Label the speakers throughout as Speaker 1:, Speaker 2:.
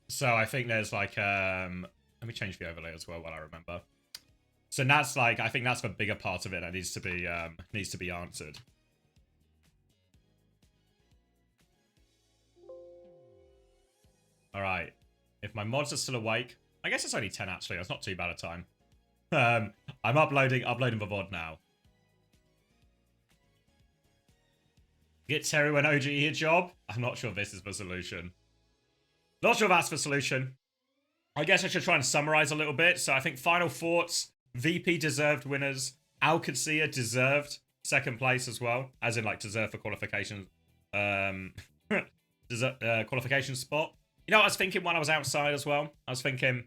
Speaker 1: So I think there's like let me change the overlay as well while I remember. So that's like I think that's the bigger part of it that needs to be answered. All right. If my mods are still awake, I guess it's only 10 actually. That's not too bad a time. I'm uploading the VOD now. Get Terry and OGE a job? I'm not sure this is the solution. Not sure that's the solution. I guess I should try and summarize a little bit. So I think final thoughts, VP deserved winners. Alcacia deserved second place as well, as in like deserved for qualification. Qualification spot. You know what I was thinking when I was outside as well? I was thinking,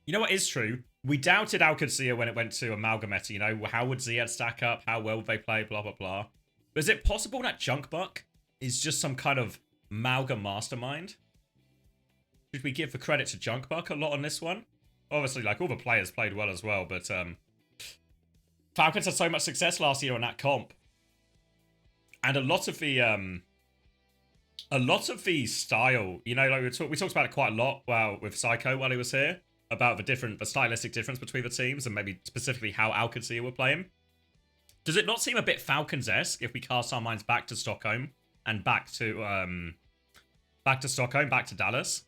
Speaker 1: you know what is true? We doubted Alcacia when it went to Amalgameta, you know? How would Ziad stack up? How well would they play? Blah, blah, blah. But is it possible that Junkbuck is just some kind of Malga mastermind? Should we give the credit to Junkbuck a lot on this one? Obviously, like, all the players played well as well, but Falcons had so much success last year on that comp. And a lot of the style, you know, like we talked about it quite a lot with Psycho while he was here, about the stylistic difference between the teams and maybe specifically how Alcacia were playing. Does it not seem a bit Falcons-esque if we cast our minds back to Stockholm and back to Dallas?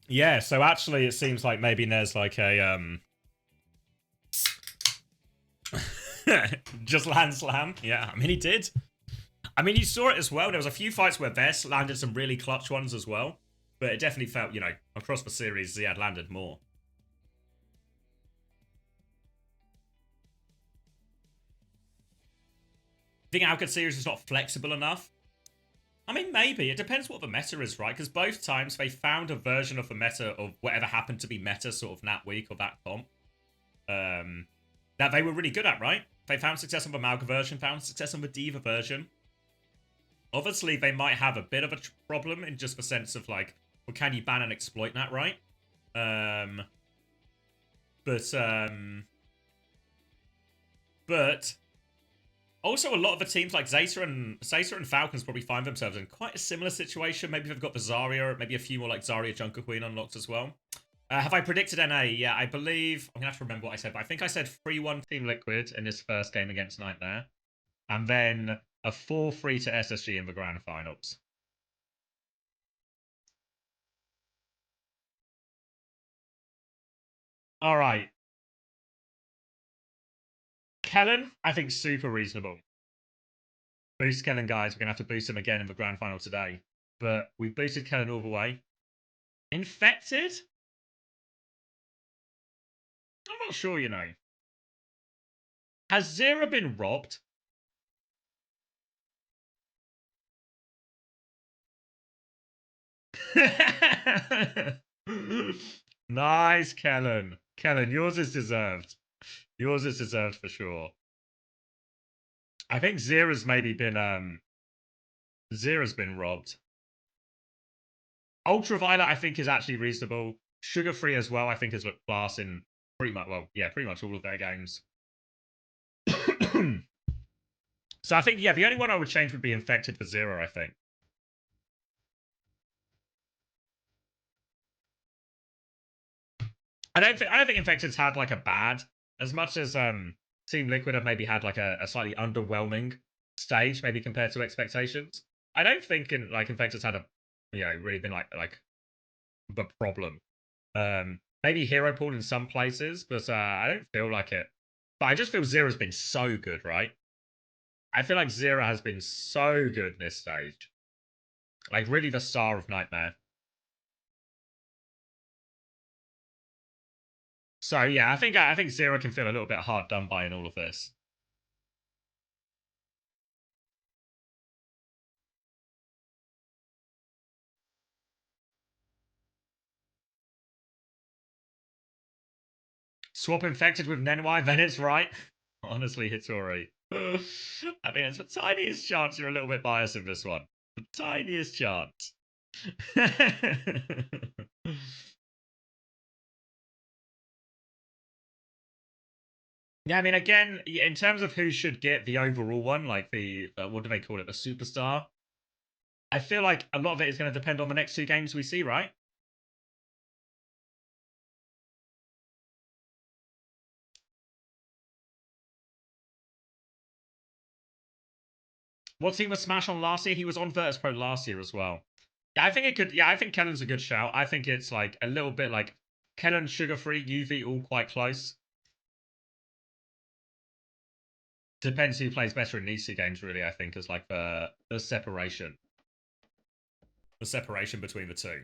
Speaker 1: Yeah, so actually it seems like maybe there's like a just land slam. Yeah, I mean he did. I mean you saw it as well. There was a few fights where Vess landed some really clutch ones as well. But it definitely felt, you know, across the series Ziad landed more. I think Alcacia is not flexible enough. I mean, maybe. It depends what the meta is, right? Because both times they found a version of the meta of whatever happened to be meta sort of that week or that comp. That they were really good at, right? They found success on the Malga version, found success on the Diva version. Obviously, they might have a bit of a problem in just the sense of, like, well, can you ban and exploit that, right? But also, a lot of the teams like Zeta and Falcons probably find themselves in quite a similar situation. Maybe they've got the Zarya, maybe a few more like Zarya Junker Queen unlocked as well. Have I predicted NA? Yeah, I believe... I'm going to have to remember what I said, but I think I said 3-1 Team Liquid in this first game against Nightmare. And then a 4-3 to SSG in the grand finals. All right. Kellen, I think super reasonable. Boost Kellen, guys. We're going to have to boost him again in the grand final today. But we boosted Kellen all the way. Infected? I'm not sure, you know. Has Zera been robbed? Nice, Kellen. Kellen, yours is deserved. Yours is deserved for sure. I think Zera's maybe been Zera's been robbed. Ultraviolet, I think, is actually reasonable. Sugar Free as well, I think, has looked class in pretty much pretty much all of their games. So I think, yeah, the only one I would change would be Infected for Zera, I think. I don't think Infected's had like a bad, as much as Team Liquid have maybe had like a slightly underwhelming stage, maybe compared to expectations. I don't think Infected's had a really been like the problem. Maybe hero pool in some places, but I don't feel like it. But I just feel Zera's been so good, right? I feel like Zera has been so good in this stage. Like really the star of Nightmare. So yeah, I think Zera can feel a little bit hard done by in all of this. Swap Infected with Nenwai, then it's right. Honestly, Hitori. I mean, it's the tiniest chance you're a little bit biased in this one. The tiniest chance. Yeah, I mean, again, in terms of who should get the overall one, like the, what do they call it, the superstar, I feel like a lot of it is going to depend on the next two games we see, right? What team was Smash on last year? He was on Virtus Pro last year as well. Yeah, I think it could. Yeah, I think Kellen's a good shout. I think it's like a little bit like Kellen, Sugar Free, UV, all quite close. Depends who plays better in these two games, really. I think is like the separation between the two.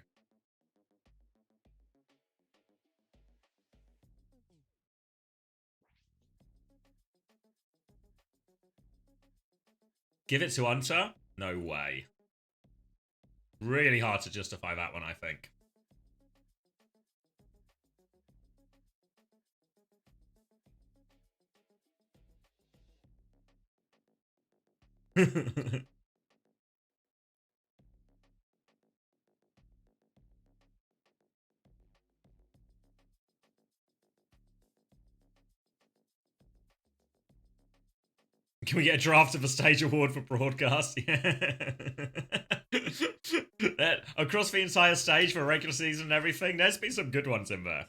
Speaker 1: Give it to Hunter? No way. Really hard to justify that one, I think. Can we get a draft of a stage award for broadcast? Yeah. Across the entire stage for regular season and everything, there's been some good ones in there.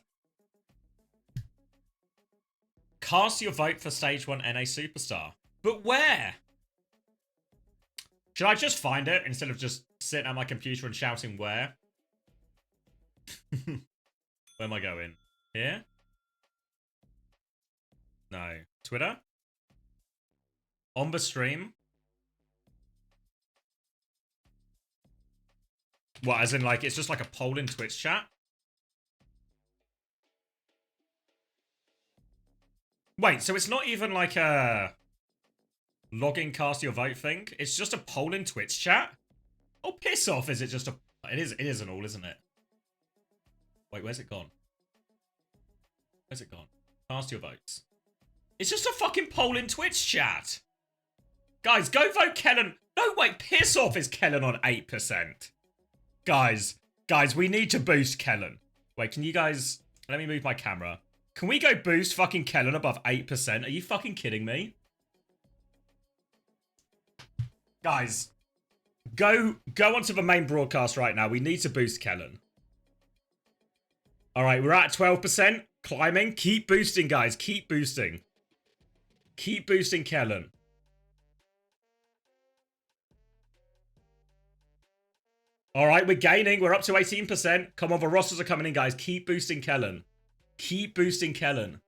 Speaker 1: Cast your vote for Stage 1 NA Superstar. But where? Should I just find it instead of just sitting at my computer and shouting where? Where am I going? Here? No. Twitter? On the stream? What, as in like, it's just like a poll in Twitch chat? Wait, so it's not even like a login cast your vote thing? It's just a poll in Twitch chat? Oh, piss off, is it just a... It is an all, isn't it? Wait, where's it gone? Where's it gone? Cast your votes. It's just a fucking poll in Twitch chat. Guys, go vote Kellen. No, wait, piss off is Kellen on 8%. Guys, we need to boost Kellen. Wait, can you guys... Let me move my camera. Can we go boost fucking Kellen above 8%? Are you fucking kidding me? Guys, go onto the main broadcast right now. We need to boost Kellen. All right, we're at 12%. Climbing. Keep boosting, guys. Keep boosting. Keep boosting Kellen. All right, we're gaining. We're up to 18%. Come on, the rosters are coming in, guys. Keep boosting Kellen. Keep boosting Kellen.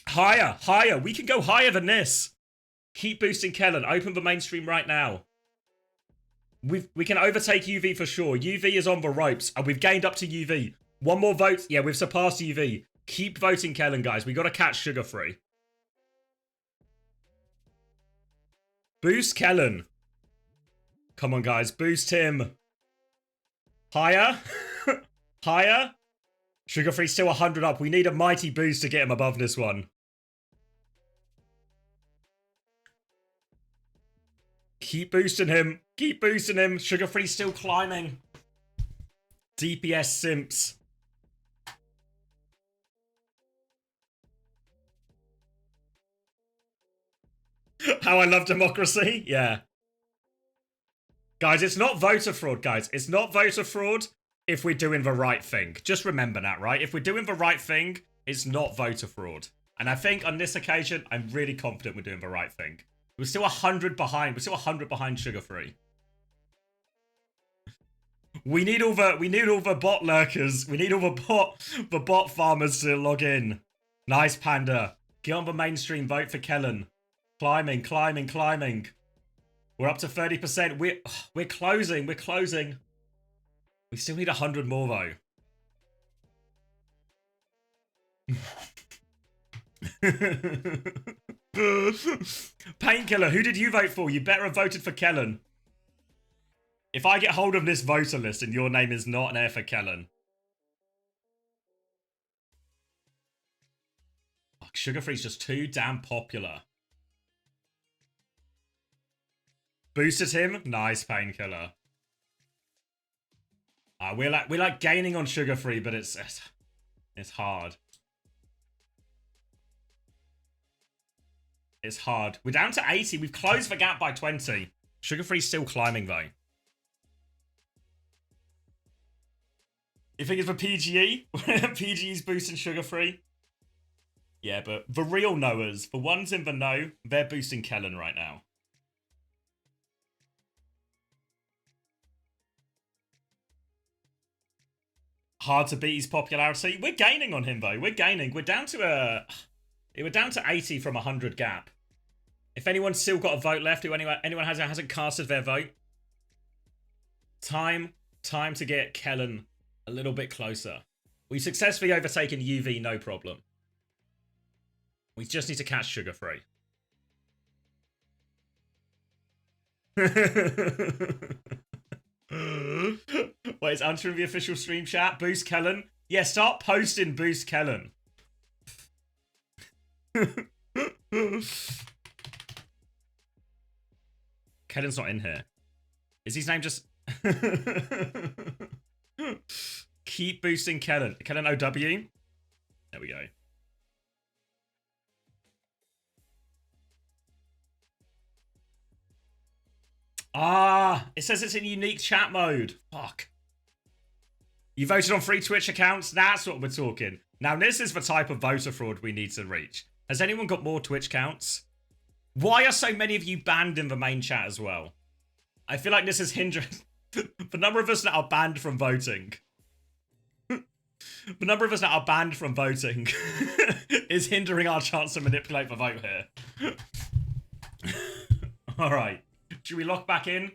Speaker 1: Higher, higher. We can go higher than this. Keep boosting Kellen. Open the mainstream right now. We can overtake UV for sure. UV is on the ropes, and we've gained up to UV. One more vote. Yeah, we've surpassed UV. Keep voting Kellen, guys. We got to catch Sugar Free. Boost Kellen. Come on, guys. Boost him. Higher. Higher. Sugar Free still 100 up. We need a mighty boost to get him above this one. Keep boosting him. Keep boosting him. Sugar Free still climbing. DPS simps. How I love democracy. Yeah. Guys, it's not voter fraud, guys. It's not voter fraud if we're doing the right thing. Just remember that, right? If we're doing the right thing, it's not voter fraud. And I think on this occasion, I'm really confident we're doing the right thing. We're still 100 behind. We're still 100 behind Sugar Free. We need all the bot lurkers. We need all the bot farmers to log in. Nice, Panda. Get on the mainstream. Vote for Kellen. Climbing, climbing, climbing. We're up to 30%. We're closing. We're closing. We still need 100 more though. Painkiller, who did you vote for? You better have voted for Kellen. If I get hold of this voter list and your name is not there for Kellen. Fuck, Sugar Free's just too damn popular. Boosted him. Nice, Painkiller. We're like gaining on Sugar Free, but it's hard. It's hard. We're down to 80. We've closed the gap by 20. Sugar-Free's still climbing, though. You think it's for PGE? PGE's boosting Sugar-Free? Yeah, but the real knowers, the ones in the know, they're boosting Kellen right now. Hard to beat his popularity. We're gaining on him, though. We're gaining. We're down to 80 from 100 gap. If anyone's still got a vote left, who anyone hasn't casted their vote, time to get Kellen a little bit closer. We've successfully overtaken UV, no problem. We just need to catch Sugar-Free. Wait, is answering the official stream chat? Boost Kellen? Yeah, start posting Boost Kellen. Kellen's not in here. Is his name just... Keep boosting Kellen. Kellen OW? There we go. Ah, it says it's in unique chat mode. Fuck. You voted on 3 Twitch accounts? That's what we're talking. Now, this is the type of voter fraud we need to reach. Has anyone got more Twitch accounts? Why are so many of you banned in the main chat as well? I feel like this is hindering... the number of us that are banned from voting. The number of us that are banned from voting is hindering our chance to manipulate the vote here. Alright. Should we lock back in?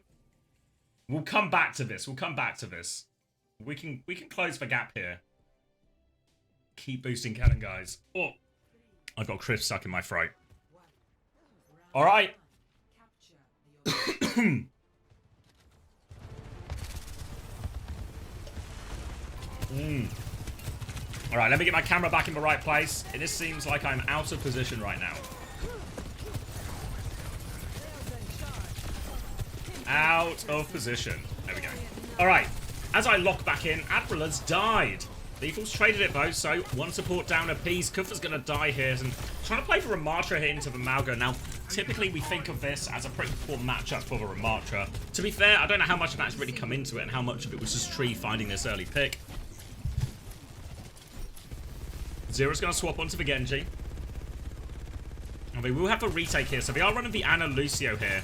Speaker 1: We'll come back to this. We'll come back to this. We can close the gap here. Keep boosting Kellen, guys. Oh, I've got crisp stuck in my throat. All right. All right, let me get my camera back in the right place. This seems like I'm out of position right now. Out of position. There we go. All right. As I lock back in, Admiral has died. Lethal's traded it though, so one support down a piece. Kuffer's going to die here. And trying to play for Ramatra here into the Malga. Now, typically we think of this as a pretty poor matchup for the Ramatra. To be fair, I don't know how much of that's really come into it and how much of it was just Tree finding this early pick. Zero's going to swap onto the Genji. And we will have a retake here. So they are running the Ana Lucio here.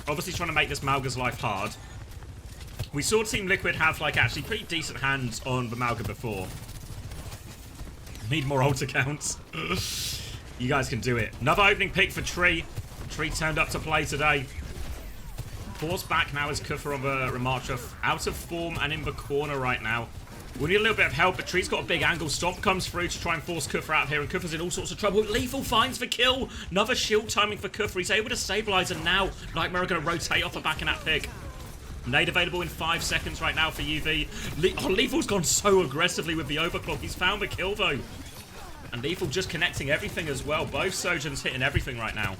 Speaker 1: Obviously trying to make this Malga's life hard. We saw Team Liquid have, like, actually pretty decent hands on the Malga before. Need more ult accounts. You guys can do it. Another opening pick for Tree. Tree turned up to play today. Force back now as Kuffer on the Ramatra. Out of form and in the corner right now. We need a little bit of help, but Tree's got a big angle. Stomp comes through to try and force Kuffer out of here, and Kuffer's in all sorts of trouble. Lethal finds the kill. Another shield timing for Kuffer. He's able to stabilize, and now Nightmare are going to rotate off the back in that pick. Nade available in 5 seconds right now for UV. Lethal's gone so aggressively with the overclock. He's found the kill, though. And Lethal just connecting everything as well. Both Sojans hitting everything right now.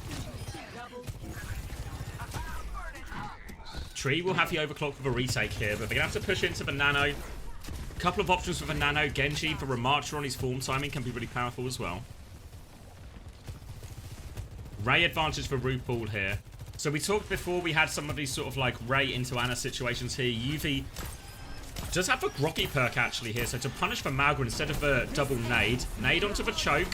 Speaker 1: Tree will have the overclock with a retake here, but they're going to have to push into the Nano. Couple of options for the Nano. Genji for Ramatra on his form timing can be really powerful as well. Ray advantage for RuPaul here. So we talked before, we had some of these sort of like Ray into Ana situations here. UV does have a groggy perk actually here. So to punish for Malga instead of a double nade. Nade onto the choke.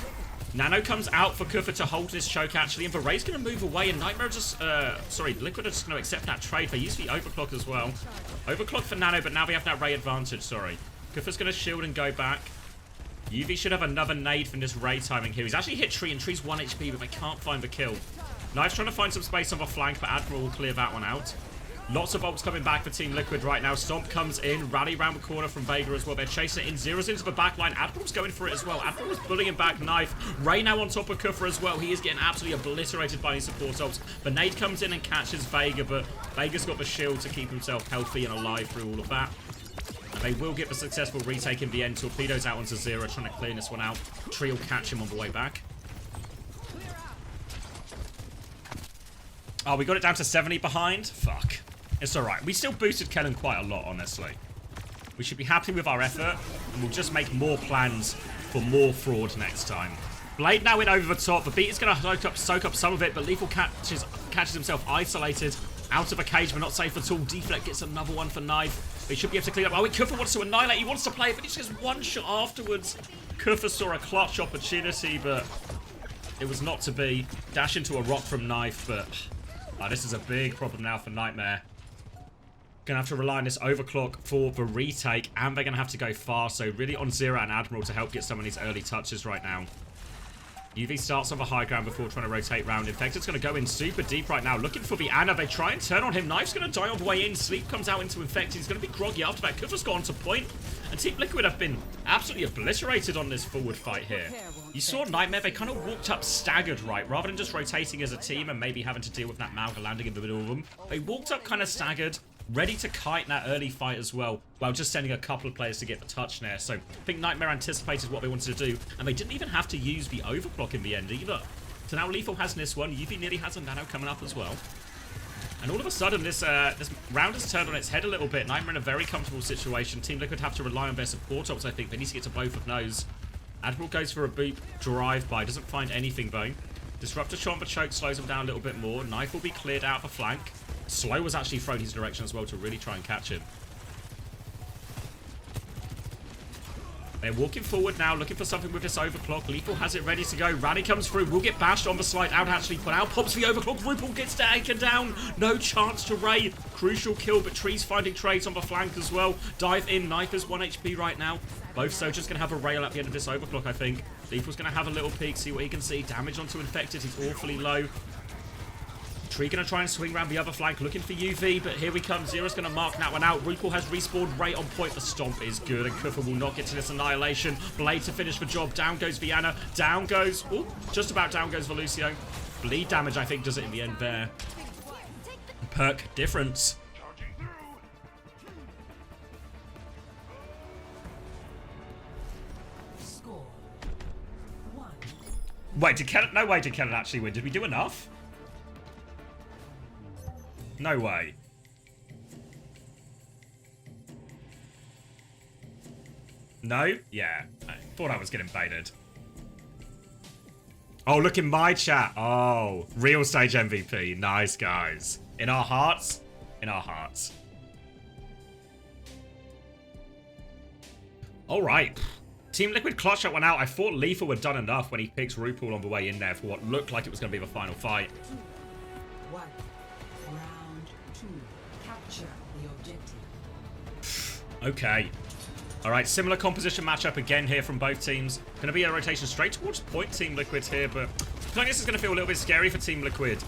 Speaker 1: Nano comes out for Kuffer to hold this choke actually. And the Ray's going to move away. And Nightmare just, Liquid are just going to accept that trade. They use the overclock as well. Overclock for Nano, but now we have that Ray advantage, sorry. Kuffer's going to shield and go back. UV should have another nade from this Ray timing here. He's actually hit Tree, and Tree's 1 HP, but they can't find the kill. Knife's trying to find some space on the flank, but Admiral will clear that one out. Lots of ults coming back for Team Liquid right now. Stomp comes in, rally around the corner from Vega as well. They're chasing it in. Zero's into the back line. Admiral's going for it as well. Admiral's bullying back Knife. Ray now on top of Kuffer as well. He is getting absolutely obliterated by his support ults. The nade comes in and catches Vega, but Vega's got the shield to keep himself healthy and alive through all of that. And they will get the successful retake in the end. Torpedoes out onto Zero, trying to clean this one out. Tree will catch him on the way back. Oh, we got it down to 70 behind? Fuck. It's alright. We still boosted Kellen quite a lot, honestly. We should be happy with our effort, and we'll just make more plans for more fraud next time. Blade now in over the top. The beat is going to soak up some of it, but Lethal catches himself isolated out of a cage, but not safe at all. Deflect gets another one for Knife. They should be able to clean up. Oh, Kufa wants to annihilate. He wants to play it, but he just gets one shot afterwards. Kufa saw a clutch opportunity, but it was not to be. Dash into a rock from Knife, but this is a big problem now for Nightmare. Gonna have to rely on this overclock for the retake, and they're gonna have to go fast. So really on Zero and Admiral to help get some of these early touches right now. UV starts on the high ground before trying to rotate round. Infected's going to go in super deep right now, looking for the Ana. They try and turn on him. Knife's going to die on the way in. Sleep comes out into Infected. He's going to be groggy after that. Kufa's gone to point. And Team Liquid have been absolutely obliterated on this forward fight here. You saw Nightmare, they kind of walked up staggered, right? Rather than just rotating as a team and maybe having to deal with that Malga landing in the middle of them. They walked up kind of staggered, ready to kite in that early fight as well, while just sending a couple of players to get the touch there. So I think Nightmare anticipated what they wanted to do, and they didn't even have to use the overclock in the end either. So now Lethal has this one. UV nearly has a nano coming up as well. And all of a sudden, this round has turned on its head a little bit. Nightmare in a very comfortable situation. Team Liquid have to rely on their support ops, I think. They need to get to both of those. Admiral goes for a boot drive-by. Doesn't find anything, though. Disruptor shot on the choke slows him down a little bit more. Knife will be cleared out the flank. Slow was actually thrown his direction as well to really try and catch him. They're walking forward now, looking for something with this overclock. Lethal has it ready to go. Rally comes through. Will get bashed on the slide. Out actually put out. Pops the overclock. Ripple gets taken down. No chance to Ray. Crucial kill, but Tree's finding trades on the flank as well. Dive in. Knife is 1 HP right now. Both soldiers going to have a rail at the end of this overclock, I think. Lethal's going to have a little peek, see what he can see. Damage onto Infected. He's awfully low. Tree going to try and swing around the other flank, looking for UV, but here we come. Zero's going to mark that one out. Reaple has respawned right on point. The stomp is good, and Kufa will not get to this annihilation. Blade to finish the job. Down goes Viana. Down goes... Oh, just about down goes Velucio. Bleed damage, I think, does it in the end there. Perk difference. Wait, did Kennen... No way did Kennen actually win. Did we do enough? No way. No? Yeah. I thought I was getting baited. Oh, look in my chat. Oh, real stage MVP. Nice, guys. In our hearts. In our hearts. All right. Team Liquid clutched that one out. I thought Lethal had done enough when he picks Rupaul on the way in there for what looked like it was going to be the final fight. Okay. Alright, similar composition matchup again here from both teams. Going to be a rotation straight towards point Team Liquid here, but I feel like this is going to feel a little bit scary for Team Liquid.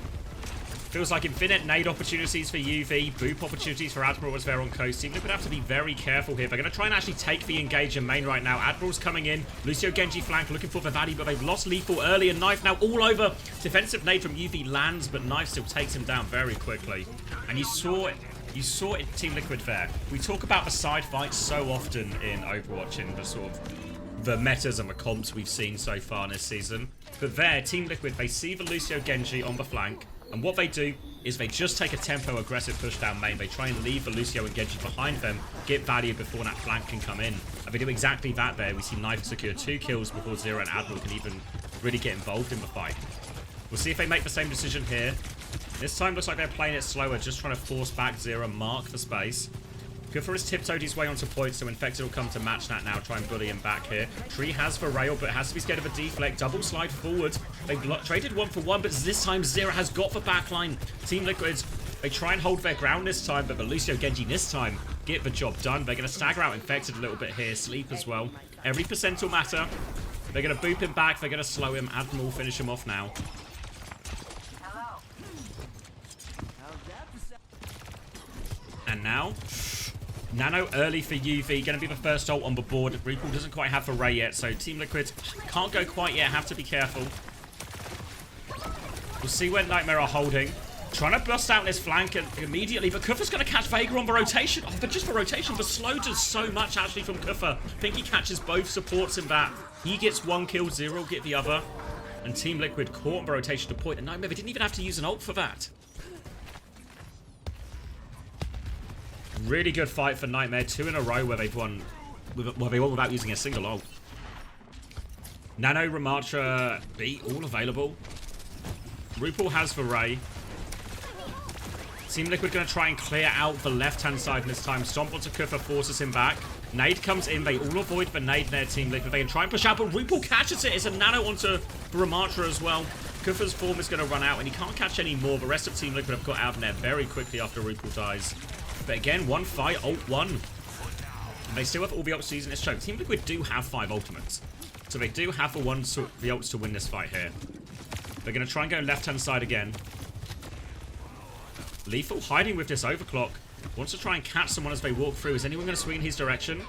Speaker 1: Feels like infinite nade opportunities for UV, boop opportunities for Admiral as they're on coast. Team Liquid have to be very careful here. They're going to try and actually take the engage in main right now. Admiral's coming in. Lucio Genji flank looking for Vivadi, but they've lost Lethal early, and Knife now all over. Defensive nade from UV lands, but Knife still takes him down very quickly. And you saw it. You saw it in Team Liquid there. We talk about the side fights so often in Overwatch, in the sort of the metas and the comps we've seen so far in this season. But there, Team Liquid, they see the Lucio Genji on the flank, and what they do is they just take a tempo aggressive push down main. They try and leave the Lucio and Genji behind them, get value before that flank can come in. And they do exactly that there. We see Knife secure 2 kills before Zero and Admiral can even really get involved in the fight. We'll see if they make the same decision here. This time looks like they're playing it slower, just trying to force back Zero, mark the space. Kufa has tiptoed his way onto point, so Infected will come to match that now, try and bully him back here. Tree has for rail, but has to be scared of a deflect. Double slide forward. They've traded 1 for 1, but this time Zero has got the backline. Team Liquid, they try and hold their ground this time, but the Lucio Genji this time get the job done. They're going to stagger out Infected a little bit here. Sleep as well. Every percent will matter. They're going to boop him back. They're going to slow him. Admiral will finish him off now. And now, Nano early for UV, going to be the first ult on the board. Reaple doesn't quite have a Ray yet, so Team Liquid can't go quite yet, have to be careful. We'll see where Nightmare are holding. Trying to bust out this flank immediately, but Kufa's going to catch Vega on the rotation. Oh, but just the rotation, the slow does so much actually from Kufa. I think he catches both supports in that. He gets 1 kill, Zero will get the other. And Team Liquid caught on the rotation to point, and Nightmare, they didn't even have to use an ult for that. Really good fight for Nightmare. 2 in a row where they've won, without using a single ult. Nano, Ramatra, B, all available. RuPaul has for Ray. Team Liquid going to try and clear out the left-hand side this time. Stomp onto Kufa, forces him back. Nade comes in. They all avoid the nade there, Team Liquid. They can try and push out, but RuPaul catches it. It's a Nano onto Ramatra as well. Kufa's form is going to run out, and he can't catch any more. The rest of Team Liquid have got out of there very quickly after RuPaul dies. But again, one fight, ult one. And they still have all the ults in this choke. Team Liquid do have 5 ultimates. So they do have the ults to win this fight here. They're going to try and go left-hand side again. Lethal hiding with this overclock. Wants to try and catch someone as they walk through. Is anyone going to swing in his direction?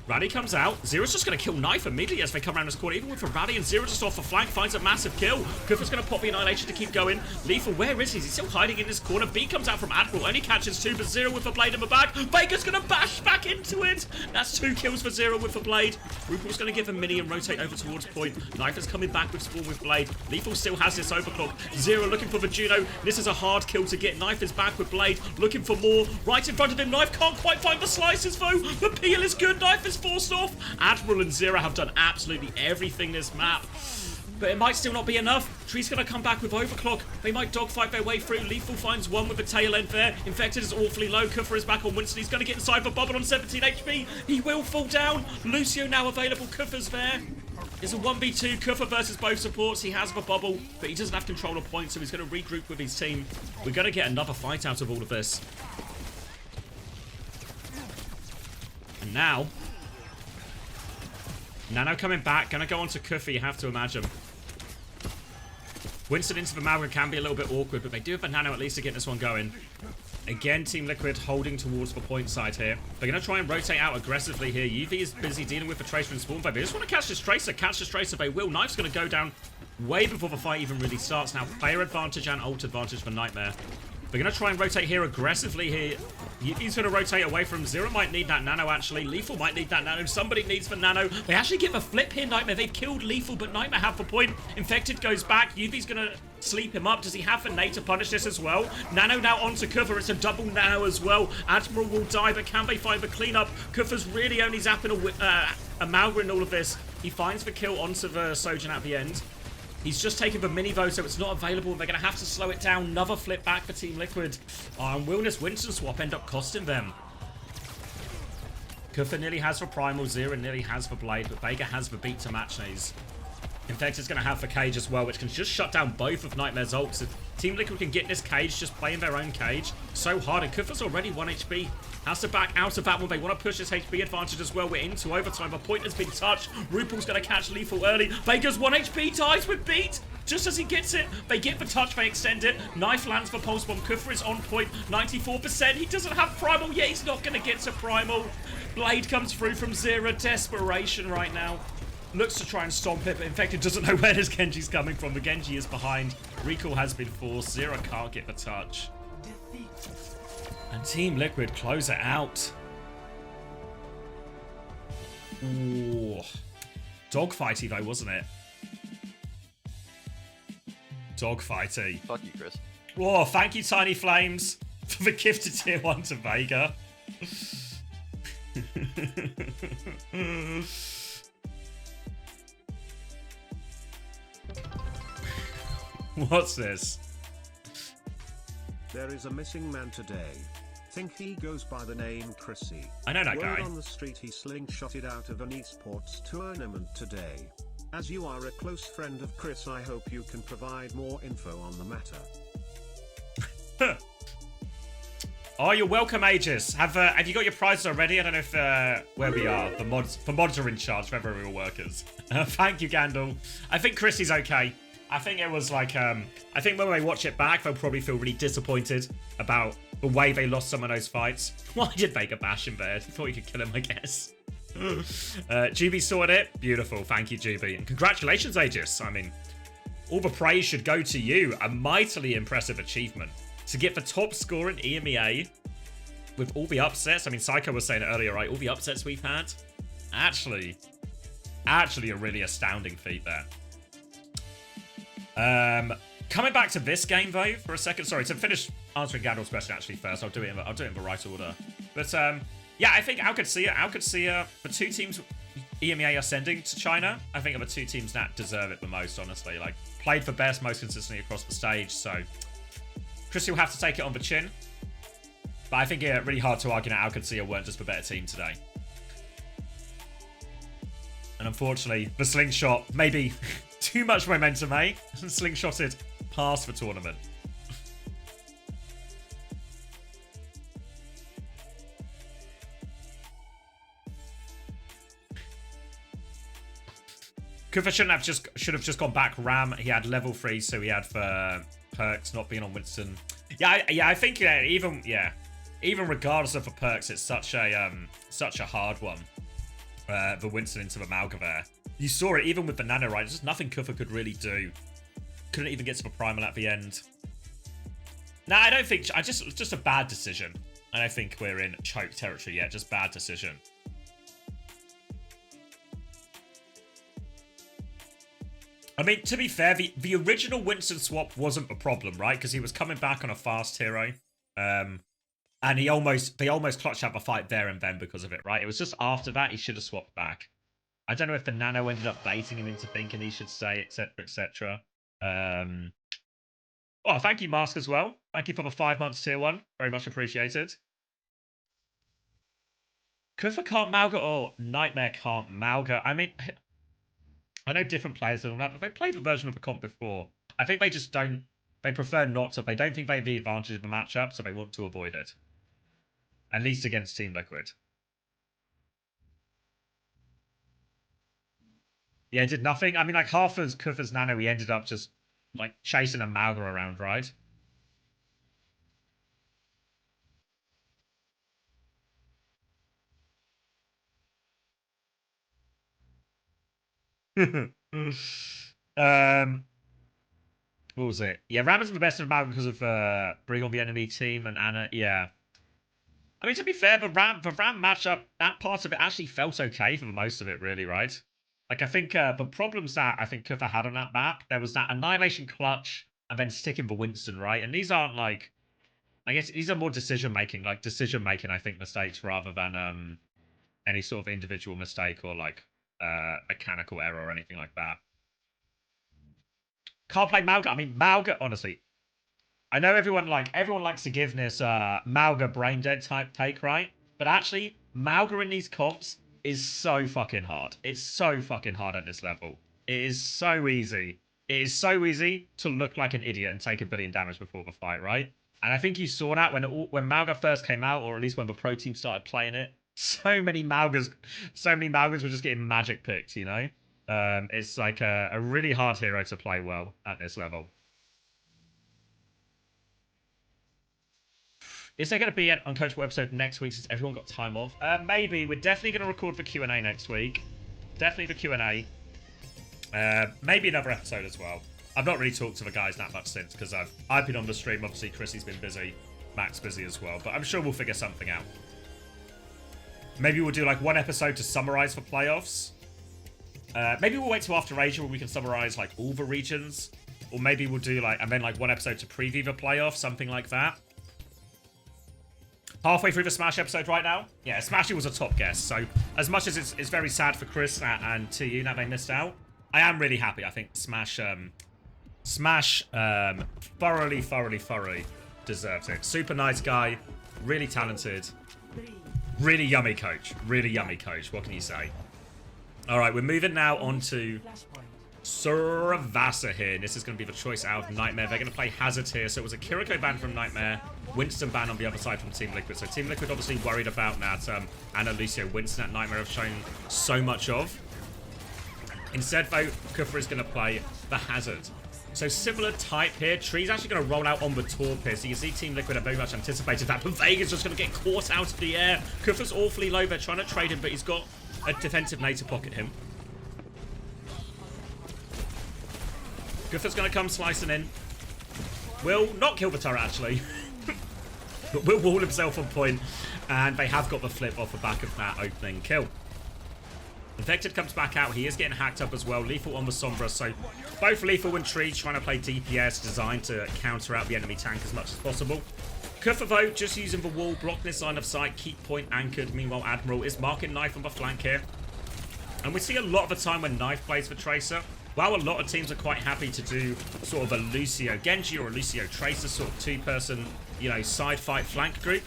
Speaker 1: Rally comes out. Zero's just going to kill Knife immediately as they come around this corner. Even with a Rally and Zero just off the flank, finds a massive kill. Kufa's going to pop the Annihilation to keep going. Lethal, where is he? He's still hiding in this corner. B comes out from Admiral, only catches 2, but Zero with a blade in the back. Baker's going to bash back into it. That's 2 kills for Zero with the blade. RuPaul's going to give a mini and rotate over towards point. Knife is coming back with Spawn with blade. Lethal still has this overclock. Zero looking for the Juno. This is a hard kill to get. Knife is back with blade, looking for more. Right in front of him. Knife can't quite find the slices though. The peel is good. Knife is forced off. Admiral and Zero have done absolutely everything this map. But it might still not be enough. Tree's going to come back with overclock. They might dogfight their way through. Lethal finds one with a tail end there. Infected is awfully low. Kufa is back on Winston. He's going to get inside the bubble on 17 HP. He will fall down. Lucio now available. Kufa's there. It's a 1v2. Kufa versus both supports. He has the bubble, but he doesn't have control of points, so he's going to regroup with his team. We're going to get another fight out of all of this. And now... Nano coming back. Gonna go on to Kufa, you have to imagine. Winston into the Malga can be a little bit awkward, but they do have a Nano at least to get this one going. Again, Team Liquid holding towards the point side here. They're going to try and rotate out aggressively here. UV is busy dealing with the Tracer and Spawn fight. They just want to catch this Tracer. Catch this Tracer, they will. Knife's going to go down way before the fight even really starts. Now, player advantage and ult advantage for Nightmare. They're going to try and rotate here aggressively here. He's going to rotate away from Zero. Might need that Nano, actually. Lethal might need that Nano. Somebody needs the Nano. They actually get the flip here, Nightmare. They've killed Lethal, but Nightmare have the point. Infected goes back. Yuvi's going to sleep him up. Does he have the nade to punish this as well? Nano now onto Kufa. It's a double Nano as well. Admiral will die, but can they find the cleanup? Kufa's really only zapping a Malga in all of this. He finds the kill onto the Sojourn at the end. He's just taken the mini vote, so it's not available. They're going to have to slow it down. Another flip back for Team Liquid. And will this Winston swap end up costing them? Kufa nearly has for Primal, Zero nearly has for Blade, but Vega has the beat to match these. Infected's going to have for Cage as well, which can just shut down both of Nightmare's ults. If Team Liquid can get this Cage, just playing their own Cage so hard. And Kufa's already 1 HP. Has to back out of that one. They want to push this HP advantage as well. We're into overtime. The point has been touched. RuPaul's going to catch Lethal early. Vega's 1 HP ties with beat. Just as he gets it, they get the touch, they extend it. Knife lands for Pulse Bomb. Kufa is on point, 94%. He doesn't have Primal yet. He's not going to get to Primal. Blade comes through from Zero. Desperation right now. Looks to try and stomp it, but Infected doesn't know where this Genji's coming from. The Genji is behind. Recall has been forced. Zero can't get the touch. And Team Liquid close it out. Ooh. Dogfighty though, wasn't it? Dogfighty.
Speaker 2: Fuck you, Chris.
Speaker 1: Whoa, thank you, Tiny Flames, for the gifted tier 1 to Vega. What's this?
Speaker 3: There is a missing man today. Think he goes by the name Chrissy.
Speaker 1: I know that
Speaker 3: Word
Speaker 1: guy.
Speaker 3: on the street he slingshotted out of an esports tournament today. As you are a close friend of Chris, I hope you can provide more info on the matter.
Speaker 1: Oh, you're welcome, Aegis. Have you got your prizes already? I don't know if where we are. The mods are in charge. Whether we're all workers. Thank you, Gandalf. I think Chrissy's okay. I think it was like, I think when they watch it back, they'll probably feel really disappointed about the way they lost some of those fights. Why did Vega bash in bed? Thought you could kill him, I guess. GB sorted it. Beautiful. Thank you, GB. And congratulations, Aegis. I mean, all the praise should go to you. A mightily impressive achievement. To get the top score in EMEA with all the upsets. I mean, Psycho was saying it earlier, right? All the upsets we've had. Actually a really astounding feat there. Coming back to this game though for a second. Sorry, to finish answering Gandalf's question actually first. I'll do it in the right order. But yeah, I think Al could see it. The two teams, EMEA are sending to China. I think of the two teams that deserve it the most, honestly. Like, played for best most consistently across the stage, so Chris will have to take it on the chin. But I think it's really hard to argue that OWCS weren't just a better team today. And unfortunately, the slingshot, maybe too much momentum, eh? Slingshotted past the tournament. Kufa should have just gone back Ram. He had level 3, so he had for perks not being on Winston. Yeah, I think even regardless of the perks, it's such a hard one. The Winston into the Malga there. You saw it even with the Nano, right? There's just nothing Kufa could really do. Couldn't even get to the primal at the end. Nah, I don't think. Just a bad decision. I don't think we're in choke territory yet. Just bad decision. I mean, to be fair, the original Winston swap wasn't a problem, right? Because he was coming back on a fast hero. And they almost clutched out the fight there and then because of it, right? It was just after that he should have swapped back. I don't know if the Nano ended up baiting him into thinking he should stay, etc., etc. Oh, thank you, Mask, as well. Thank you for the 5 months tier 1. Very much appreciated. Kufa can't Malga or Nightmare can't Malga. I mean, I know different players and all that, but they played the version of the comp before. I think they just don't. They prefer not to. They don't think they have the advantage of the matchup, so they want to avoid it. At least against Team Liquid. Yeah, did nothing. I mean, like half as Kufa's Nano, he ended up just like chasing a Malga around, right? What was it? Yeah, Ram is the best of Malga because of bring on the enemy team and Anna. Yeah. I mean, to be fair, the Ram matchup, that part of it actually felt okay for most of it, really, right? Like, I think the problems that I think Kufa had on that map, there was that Annihilation Clutch and then sticking the Winston, right? And these aren't like, I guess these are more decision-making, I think, mistakes rather than any sort of individual mistake or like mechanical error or anything like that. Can't play Malga. I mean, Malga, honestly, I know everyone likes to give this Malga brain dead type take, right? But actually, Malga in these comps is so fucking hard. It's so fucking hard at this level. It is so easy. It is so easy to look like an idiot and take 1 billion damage before the fight, right? And I think you saw that when Malga first came out, or at least when the pro team started playing it. So many Malgas were just getting magic picked, you know? It's like a really hard hero to play well at this level. Is there going to be an uncoachable episode next week since everyone got time off? Maybe. We're definitely going to record the Q&A next week. Definitely the Q&A. Maybe another episode as well. I've not really talked to the guys that much since because I've been on the stream. Obviously, Chrissy's been busy. Matt's busy as well. But I'm sure we'll figure something out. Maybe we'll do like one episode to summarize for playoffs. Maybe we'll wait till after Asia where we can summarize like all the regions. Or maybe we'll do like, and then like one episode to preview the playoffs, something like that. Halfway through the Smash episode right now. Yeah, Smashy was a top guest. So as much as it's very sad for Chris and TU that they missed out, I am really happy. I think Smash thoroughly deserves it. Super nice guy, really talented, really yummy coach. Really yummy coach. What can you say? All right, we're moving now on to Survasa here. This is going to be the choice out of Nightmare. They're going to play Hazard here. So it was a Kiriko ban from Nightmare, Winston ban on the other side from Team Liquid. So Team Liquid obviously worried about that Anna Lucio Winston that Nightmare have shown so much of. Instead, though, Kufa is going to play the Hazard. So similar type here. Tree's actually going to roll out on the Torp here. So you can see Team Liquid have very much anticipated that. But Vega's just going to get caught out of the air. Kufa's awfully low. They're trying to trade him, but he's got a defensive nade to pocket him. Kufa's going to come slicing in. Will not kill the turret, actually. But will wall himself on point. And they have got the flip off the back of that opening kill. Infected comes back out. He is getting hacked up as well. Lethal on the Sombra. So both Lethal and Tree trying to play DPS designed to counter out the enemy tank as much as possible. Kufa, though, just using the wall, blocking his line of sight, keep point anchored. Meanwhile, Admiral is marking knife on the flank here. And we see a lot of the time when Knife plays for Tracer, while a lot of teams are quite happy to do sort of a Lucio Genji or a Lucio Tracer sort of two-person, you know, side fight flank group.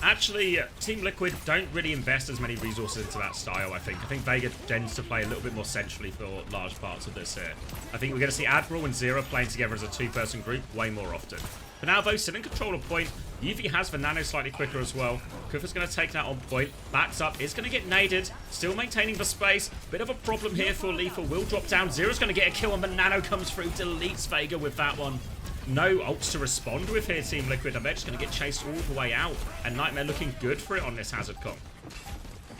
Speaker 1: Actually, Team Liquid don't really invest as many resources into that style, I think. I think Vega tends to play a little bit more centrally for large parts of this here. I think we're going to see Admiral and Zero playing together as a two-person group way more often. But now, though, still in control of point. UV has the nano slightly quicker as well. Kufa's going to take that on point. Backs up. Is going to get naded. Still maintaining the space. Bit of a problem here for Lethal. Will drop down. Zero's going to get a kill, and the nano comes through. Deletes Vega with that one. No ults to respond with here, Team Liquid. I bet it's going to get chased all the way out. And Nightmare looking good for it on this Hazard comp.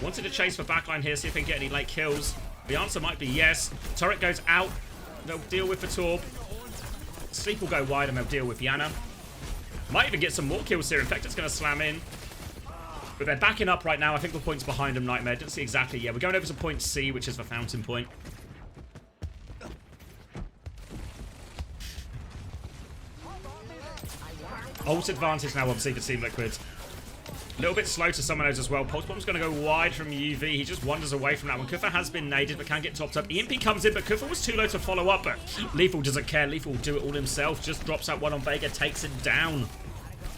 Speaker 1: Wanted to chase for backline here, see if they can get any late kills. The answer might be yes. Turret goes out. They'll deal with the Torb. Sleep will go wide and they'll deal with Yana. Might even get some more kills here. Infected's going to slam in. But they're backing up right now. I think the point's behind them, Nightmare. Didn't see exactly. Yeah, we're going over to point C, which is the fountain point. Ult advantage now, obviously, for Team Liquid. A little bit slow to summon those as well. Pulse Bomb's going to go wide from UV. He just wanders away from that one. Kufa has been naded, but can get topped up. EMP comes in, but Kufa was too low to follow up. But Lethal doesn't care. Lethal will do it all himself. Just drops that one on Vega, takes it down.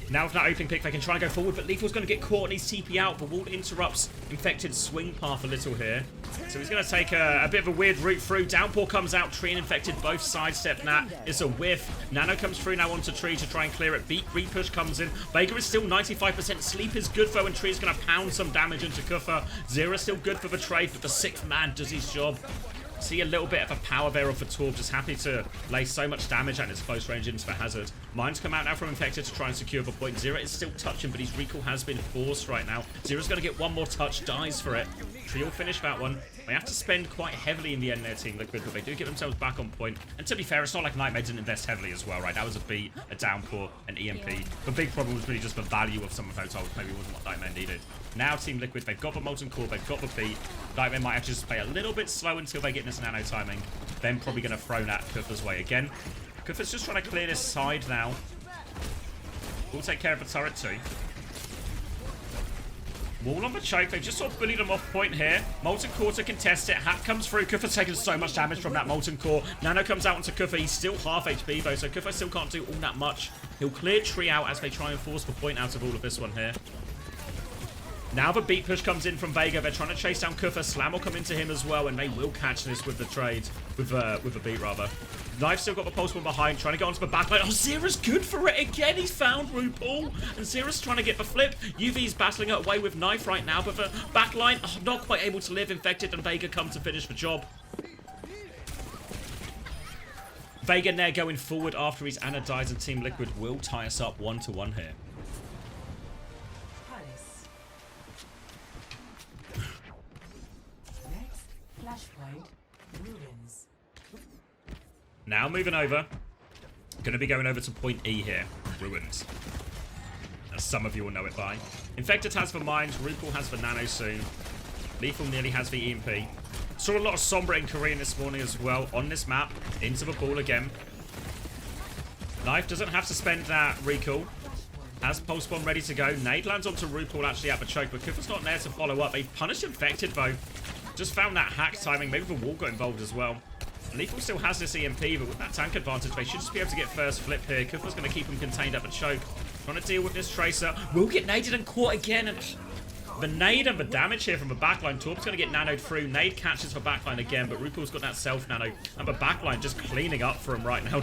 Speaker 1: Now with that opening pick, they can try and go forward, but Lethal's going to get caught and he's TP out. But Ward interrupts Infected swing path a little here. So he's going to take a bit of a weird route through. Downpour comes out. Tree and Infected both sidestep Nat. It's a whiff. Nano comes through now onto Tree to try and clear it. Beat Repush comes in. Vega is still 95%. Sleep is good though, and Tree is going to pound some damage into Kufa. Zero still good for the trade, but the sixth man does his job. See a little bit of a power barrel for Torb, just happy to lay so much damage at his close range into the Hazard. Mines come out now from Infected to try and secure the point. Zero is still touching, but his recall has been forced right now. Zero's going to get one more touch, dies for it. Tree will finish that one. They have to spend quite heavily in the end there, Team Liquid, but they do get themselves back on point. And to be fair, it's not like Nightmare didn't invest heavily as well, right? That was a beat, a downpour, an EMP. The big problem was really just the value of some of those ults. Maybe wasn't what Nightmare needed. Now Team Liquid, they've got the Molten Core, they've got the beat. Nightmare might actually just play a little bit slow until they get this nano timing. Then probably going to throw Nat Kufa's way again. Kufa's just trying to clear this side now. We'll take care of the turret too. Wall on the choke. They've just sort of bullied them off point here. Molten Core to contest it. Hat comes through. Kufa's taking so much damage from that Molten Core. Nano comes out onto Kufa. He's still half HP though, so Kufa still can't do all that much. He'll clear Tree out as they try and force the point out of all of this one here. Now the beat push comes in from Vega. They're trying to chase down Kufa. Slam will come into him as well, and they will catch this with the trade. With the beat, rather. Knife still got the pulse one behind, trying to get onto the backline. Oh, Zera's good for it again. He's found RuPaul. And Zera's trying to get the flip. UV's battling it away with Knife right now, but the backline, not quite able to live. Infected and Vega come to finish the job. Vega there going forward after his Ana dies, and Team Liquid will tie us up 1-1 here. Now moving over. Going to be going over to point E here. Ruins. As some of you will know it by. Infected has the mines. RuPaul has the nano soon. Lethal nearly has the EMP. Saw a lot of Sombra in Korean this morning as well. On this map. Into the ball again. Knife doesn't have to spend that recall. Has Pulse Bomb ready to go. Nade lands onto RuPaul actually at the choke. But Kufa's not there to follow up. They punished Infected though. Just found that hack timing. Maybe the wall got involved as well. Lethal still has this EMP, but with that tank advantage, they should just be able to get first flip here. Kufa's going to keep him contained at the choke. Trying to deal with this Tracer. Will get naded and caught again. And the nade and the damage here from the backline. Torb's going to get nanoed through. Nade catches the backline again, but RuPaul's got that self-nano. And the backline just cleaning up for him right now.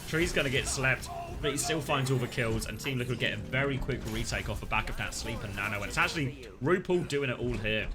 Speaker 1: Tree's going to get slept, but he still finds all the kills. And Team Liquid get a very quick retake off the back of that sleep and nano. And it's actually RuPaul doing it all here.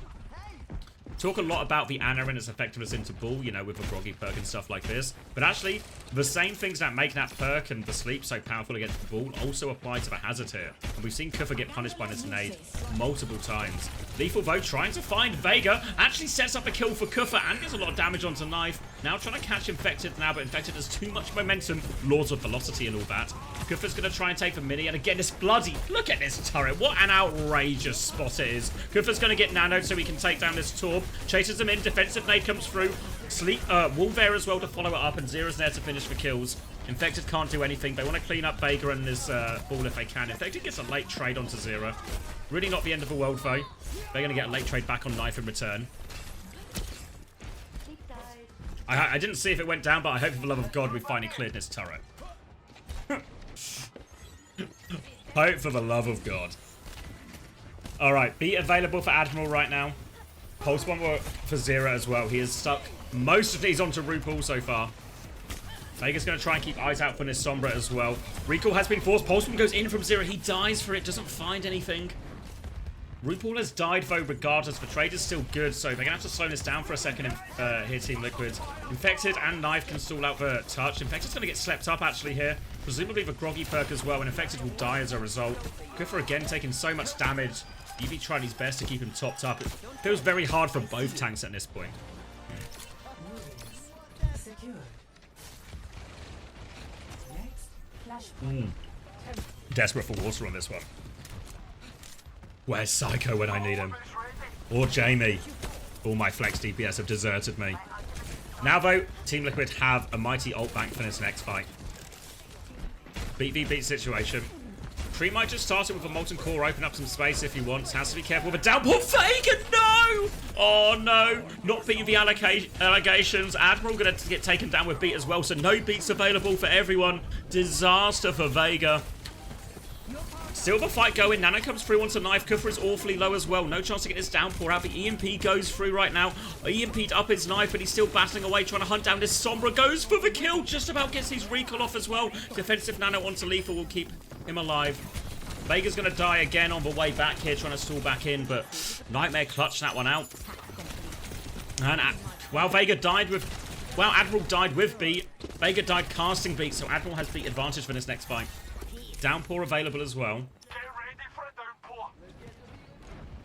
Speaker 1: Talk a lot about the Ana and its effectiveness into Bull, you know, with the groggy perk and stuff like this. But actually, the same things that make that perk and the sleep so powerful against the Bull also apply to the Hazard here. And we've seen Kufa get punished by this nade multiple times. Lethal, though, trying to find Vega. Actually sets up a kill for Kufa and gets a lot of damage onto Knife. Now trying to catch Infected now, but Infected has too much momentum. Lords of Velocity and all that. Kufa's going to try and take the mini. And again, this bloody... Look at this turret. What an outrageous spot it is. Kufa's going to get nanoed so he can take down this Torb. Chases him in. Defensive nade comes through. Sleep, Wall there as well to follow it up. And Zero's there to finish the kills. Infected can't do anything. They want to clean up Vega and this ball if they can. Infected gets a late trade onto Zero. Really not the end of the world, though. They're going to get a late trade back on Knife in return. I didn't see if it went down, but I hope for the love of God we finally cleared this turret. Hope for the love of God. Alright, beat available for Admiral right now. Pulse Bomb for Zero as well. He has stuck most of these onto RuPaul so far. Vega's going to try and keep eyes out for this Sombra as well. Recall has been forced. Pulse Bomb goes in from Zero. He dies for it, doesn't find anything. RuPaul has died though regardless. The trade is still good, so they're going to have to slow this down for a second here, Team Liquid. Infected and Knife can stall out the touch. Infected's going to get slept up actually here. Presumably the Groggy perk as well, and Infected will die as a result. Kufra again taking so much damage. EV tried his best to keep him topped up. It feels very hard for both tanks at this point. Desperate for water on this one. Where's Psycho when I need him? Or Jamie? All my flex DPS have deserted me. Now though, Team Liquid have a mighty ult bank for this next fight. Beat v beat situation. Tree might just start it with a Molten Core, open up some space if he wants. Has to be careful with a downpour. Vega, no! Oh no! Not beating the allegations. Admiral gonna get taken down with beat as well, so no beats available for everyone. Disaster for Vega. Still the fight going. Nano comes through onto Knife. Kufra is awfully low as well. No chance to get this downpour out. The EMP goes through right now. EMP'd up his Knife, but he's still battling away, trying to hunt down this Sombra. Goes for the kill. Just about gets his recall off as well. Defensive Nano onto Lethal will keep him alive. Vega's going to die again on the way back here, trying to stall back in, but Nightmare clutched that one out. And while Vega died with... Well, Admiral died with beat. Vega died casting beat, so Admiral has beat advantage for this next fight. Downpour available as well.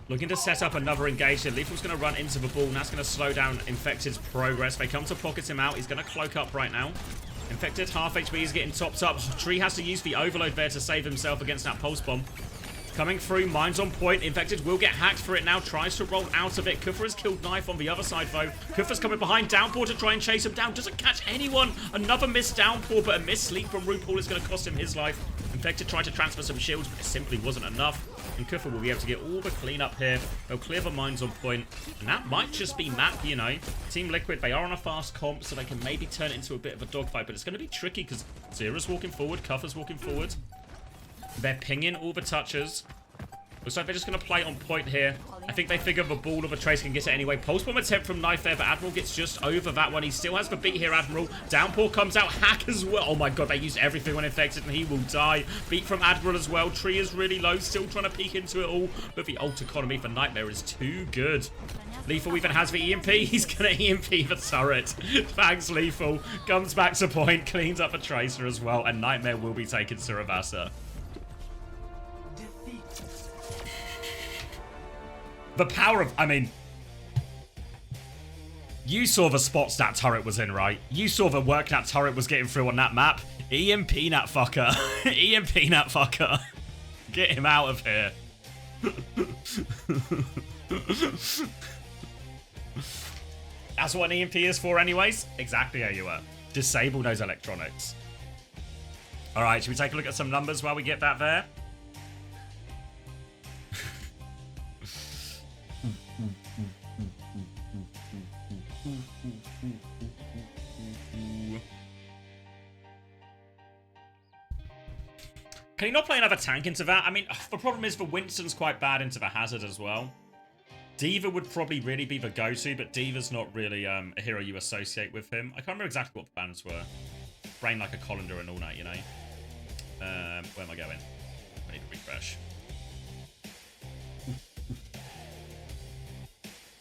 Speaker 1: Looking to set up another engagement. Lethal's going to run into the ball, and that's going to slow down Infected's progress. They come to pocket him out. He's going to cloak up right now. Infected, half HP, he's getting topped up. Tree has to use the overload there to save himself against that pulse bomb. Coming through, Mine's on point. Infected will get hacked for it now. Tries to roll out of it. Kufra has killed Knife on the other side, though. Kufra's coming behind. Downpour to try and chase him down. Doesn't catch anyone. Another missed Downpour, but a missed sleep from RuPaul is going to cost him his life. Infected tried to transfer some shields, but it simply wasn't enough. And Kufra will be able to get all the cleanup here. They'll clear the Mines on point. And that might just be map, you know. Team Liquid, they are on a fast comp, so they can maybe turn it into a bit of a dogfight. But it's going to be tricky because Zera's walking forward. Kufra's walking forward. They're pinging all the touches. Looks like they're just going to play on point here. I think they figure the ball of a Trace can get it anyway. Pulse Bomb attempt from Knife there, but Admiral gets just over that one. He still has the beat here, Admiral. Downpour comes out. Hack as well. Oh my god, they used everything when Infected, and he will die. Beat from Admiral as well. Tree is really low, still trying to peek into it all. But the ult economy for Nightmare is too good. Lethal even has the EMP. He's going to EMP the turret. Thanks, Lethal. Comes back to point, cleans up a Tracer as well, and Nightmare will be taken to Ravassa. The power of... I mean... You saw the spots that turret was in, right? You saw the work that turret was getting through on that map. EMP that fucker. EMP that fucker. Get him out of here. That's what an EMP is for anyways. Exactly how you were. Disable those electronics. Alright, should we take a look at some numbers while we get that there? Can you not play another tank into that? I mean, the problem is the Winston's quite bad into the Hazard as well. D.Va would probably really be the go-to, but D.Va's not really a hero you associate with him. I can't remember exactly what the bans were. Brain like a colander and all that, you know. Where am I going? I need to refresh.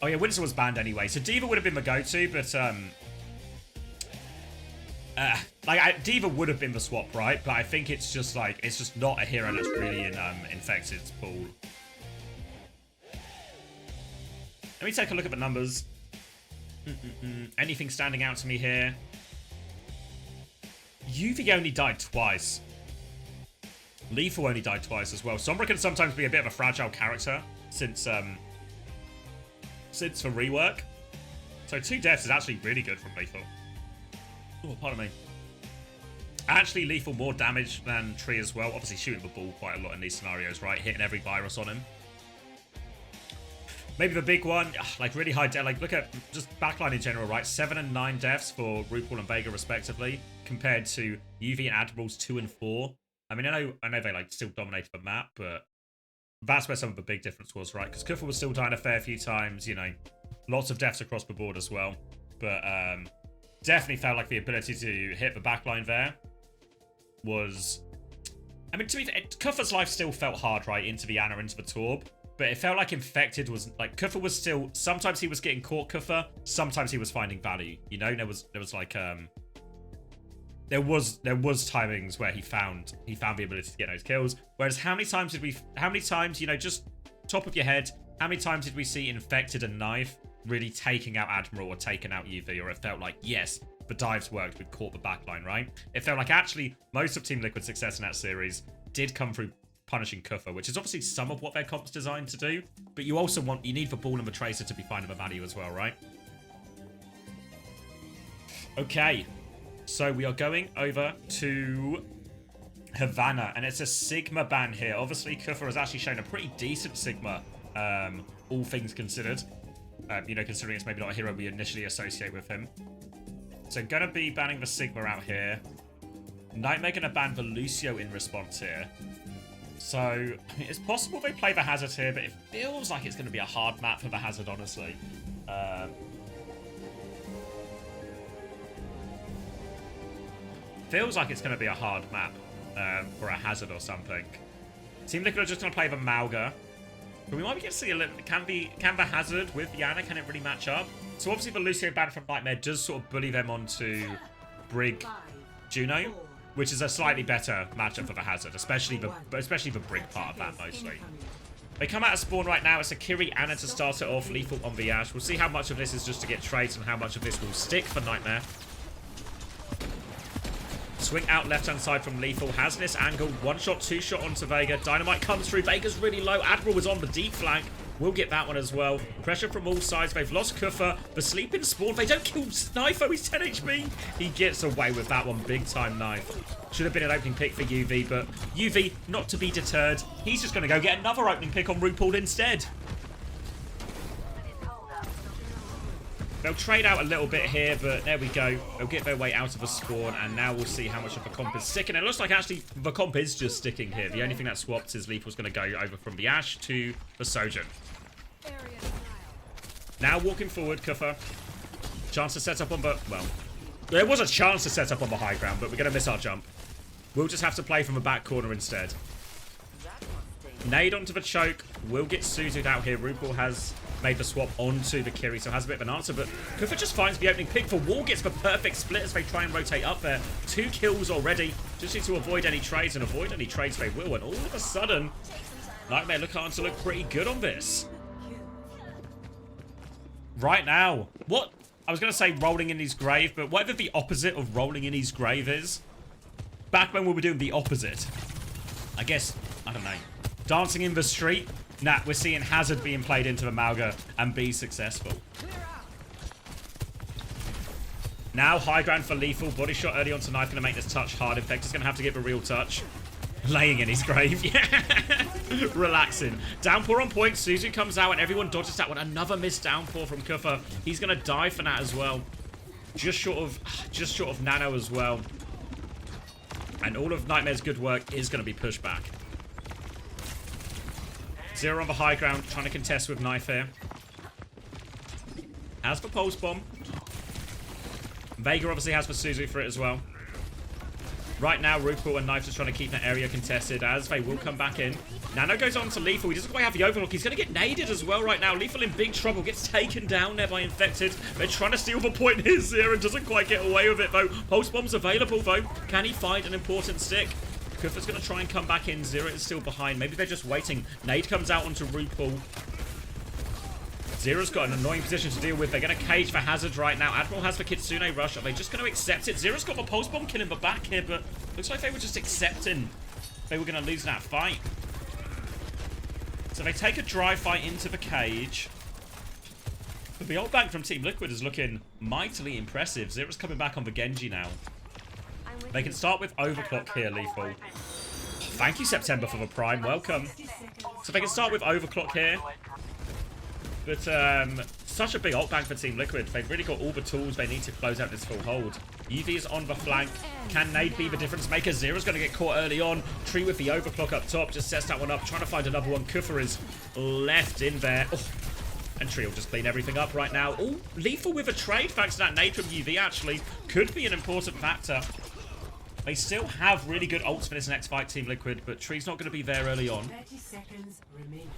Speaker 1: Oh yeah, Winston was banned anyway, so D.Va would have been the go-to, but D.Va would have been the swap, right? But I think it's just like, it's just not a hero that's really in Infected's pool. Let me take a look at the numbers. Anything standing out to me here? UV only died twice. Lethal only died twice as well. Sombra can sometimes be a bit of a fragile character since the rework. So 2 deaths is actually really good from Lethal. Oh, pardon me. Actually, Lethal more damage than Tree as well. Obviously shooting the ball quite a lot in these scenarios, right? Hitting every virus on him. Maybe the big one, like really high death. Like look at just backline in general, right? 7 and 9 deaths for RuPaul and Vega respectively, compared to UV and Admiral's 2 and 4. I mean, I know they like still dominated the map, but that's where some of the big difference was, right? Because Kufa was still dying a fair few times, you know, lots of deaths across the board as well. But definitely felt like the ability to hit the backline there was... I mean, to me, Kufa's life still felt hard, right? Into the Ana, into the Torb. But it felt like Infected was... Like, Kufa was still... Sometimes he was getting caught, Kufa. Sometimes he was finding value. You know, there was like... There was timings where he found the ability to get those kills. Whereas how many times, you know, just top of your head, how many times did we see Infected and Knife really taking out Admiral or taking out UV? Or it felt like, yes, the dives worked, we've caught the backline, right? It felt like actually most of Team Liquid's success in that series did come through punishing Kufa, which is obviously some of what their comp's designed to do. But you also you need the Ball and the Tracer to be finding the value as well, right? Okay. So we are going over to Havana, and it's a Sigma ban here. Obviously, Kufa has actually shown a pretty decent Sigma, all things considered. You know, considering it's maybe not a hero we initially associate with him. So going to be banning the Sigma out here. Nightmare going to ban the Lucio in response here. So, I mean, it's possible they play the Hazard here, but it feels like it's going to be a hard map for the Hazard, honestly. Feels like it's going to be a hard map for a Hazard or something. Team Liquid are just going to play the Mauga. But we might be getting to see a little... Can the Hazard with the Ana, can it really match up? So obviously the Lucio ban from Nightmare does sort of bully them onto Brig Juno, which is a slightly better matchup for the Hazard, especially the Brig part of that mostly. They come out of spawn right now. It's a Kiri Ana to start it off, lethal on the Ash. We'll see how much of this is just to get trades and how much of this will stick for Nightmare. Swing out left-hand side from Lethal. Has this angle. One shot, two shot onto Vega. Dynamite comes through. Vega's really low. Admiral was on the deep flank. We'll get that one as well. Pressure from all sides. They've lost Kufa. The sleeping spawn. They don't kill Knife. Oh, he's 10 HP. He gets away with that one. Big time Knife. Should have been an opening pick for UV, but UV, not to be deterred. He's just going to go get another opening pick on RuPaul instead. They'll trade out a little bit here, but there we go. They'll get their way out of a spawn, and now we'll see how much of the comp is sticking. It looks like actually the comp is just sticking here. The only thing that swapped is Lethal's going to go over from the Ash to the Sojourn. Now walking forward, Kufa. Chance to set up on the... Well, there was a chance to set up on the high ground, but we're going to miss our jump. We'll just have to play from the back corner instead. Nade onto the choke. We'll get Suzu'd out here. RuPaul has made the swap onto the Kiri, so has a bit of an answer, but Kufa just finds the opening pick for Wall, gets the perfect split as they try and rotate up there. 2 kills already. Just need to avoid any trades, and avoid any trades they will, and all of a sudden, Nightmare look to look pretty good on this. Right now, what? I was going to say rolling in his grave, but whatever the opposite of rolling in his grave is, back when we were doing the opposite, I guess, I don't know, dancing in the street. Nah, we're seeing Hazard being played into the Mauga and be successful. Now, high ground for Lethal. Body shot early onto Knife. Going to make this touch hard. Infector's going to have to give a real touch. Laying in his grave. Yeah. Relaxing. Downpour on point. Suzu comes out and everyone dodges that one. Another missed downpour from Kufa. He's going to die for that as well. Just short of Nano as well. And all of Nightmare's good work is going to be pushed back. Zero on the high ground, trying to contest with Knife here. Has the pulse bomb. Vega obviously has the Suzu for it as well. Right now, RuPaul and Knife just trying to keep that area contested as they will come back in. Nano goes on to Lethal. He doesn't quite have the overlook. He's going to get naded as well right now. Lethal in big trouble. Gets taken down there by Infected. They're trying to steal the point here. Zero doesn't quite get away with it, though. Pulse bomb's available, though. Can he find an important stick? Kufa's going to try and come back in. Zero is still behind. Maybe they're just waiting. Nade comes out onto RuPaul. Zero's got an annoying position to deal with. They're going to cage for Hazard right now. Admiral has the Kitsune rush. Are they just going to accept it? Zero's got the pulse bomb killing the back here, but looks like they were just accepting they were going to lose that fight. So they take a dry fight into the cage. But the old bank from Team Liquid is looking mightily impressive. Zero's coming back on the Genji now. They can start with Overclock here, Lethal. Thank you, September, for the Prime. Welcome. So they can start with Overclock here. But such a big ult bank for Team Liquid. They've really got all the tools they need to close out this full hold. UV is on the flank. Can Nade be the difference maker? Zero's going to get caught early on. Tree with the overclock up top. Just sets that one up. Trying to find another one. Kufa is left in there. Oh. And Tree will just clean everything up right now. Oh, lethal with a trade thanks to that nade from UV actually. Could be an important factor. They still have really good ults for this next fight, Team Liquid, but Tree's not going to be there early on.
Speaker 2: 30 seconds remain.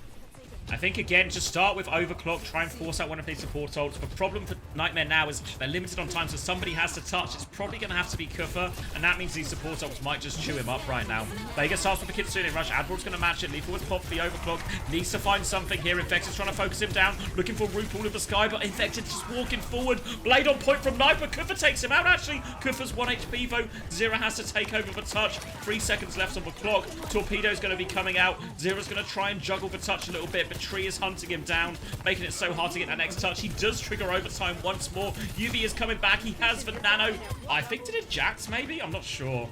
Speaker 1: I think, again, just start with overclock, try and force out one of these support ults. The problem for Nightmare now is they're limited on time, so somebody has to touch. It's probably going to have to be Kufa, and that means these support ults might just chew him up right now. Vega starts with the Kitsune Rush. Admiral's going to match it. Lethal with pop for the overclock. Needs to find something here. Infected's trying to focus him down, looking for RuPaul in the sky, but Infected just walking forward. Blade on point from Knife, but Kufa takes him out, actually. Kufa's 1 HP, though. Zero has to take over the touch. 3 seconds left on the clock. Torpedo's going to be coming out. Zero's going to try and juggle the touch a little bit, but Tree is hunting him down, making it so hard to get that next touch. He does trigger overtime once more. UV is coming back. He has the nano. I think did it Jax maybe? I'm not sure.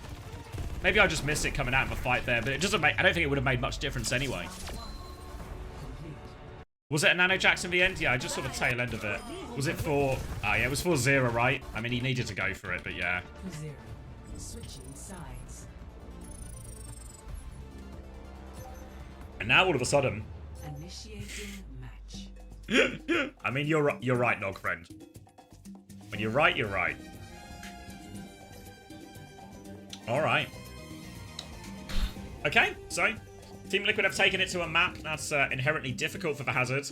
Speaker 1: Maybe I just missed it coming out in the fight there, but it doesn't make, I don't think it would have made much difference anyway. Was it a nano Jax in the end? Yeah, I just saw the tail end of it. Was it for, yeah, it was for Zero, right? I mean, he needed to go for it, but yeah.
Speaker 2: Zero. Switching sides.
Speaker 1: And now all of a sudden,
Speaker 2: Initiating match.
Speaker 1: I mean, you're right, Nog friend. When you're right, you're right. All right. Okay, so Team Liquid have taken it to a map that's inherently difficult for the Hazard.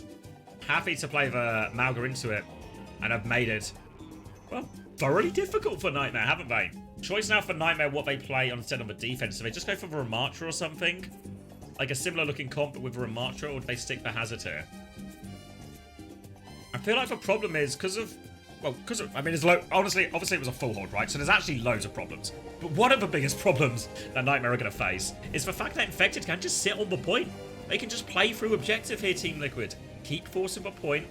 Speaker 1: Happy to play the Mauga into it, and have made it, well, thoroughly difficult for Nightmare, haven't they? Choice now for Nightmare what they play instead of the defense. So they just go for the Ramatra or something? Like a similar looking comp but with a Ramatra, or do they stick the Hazard here? I feel like the problem is because of, I mean, obviously it was a full hold, right? So there's actually loads of problems. But one of the biggest problems that Nightmare are going to face is the fact that Infected can just sit on the point. They can just play through objective here, Team Liquid. Keep forcing the point.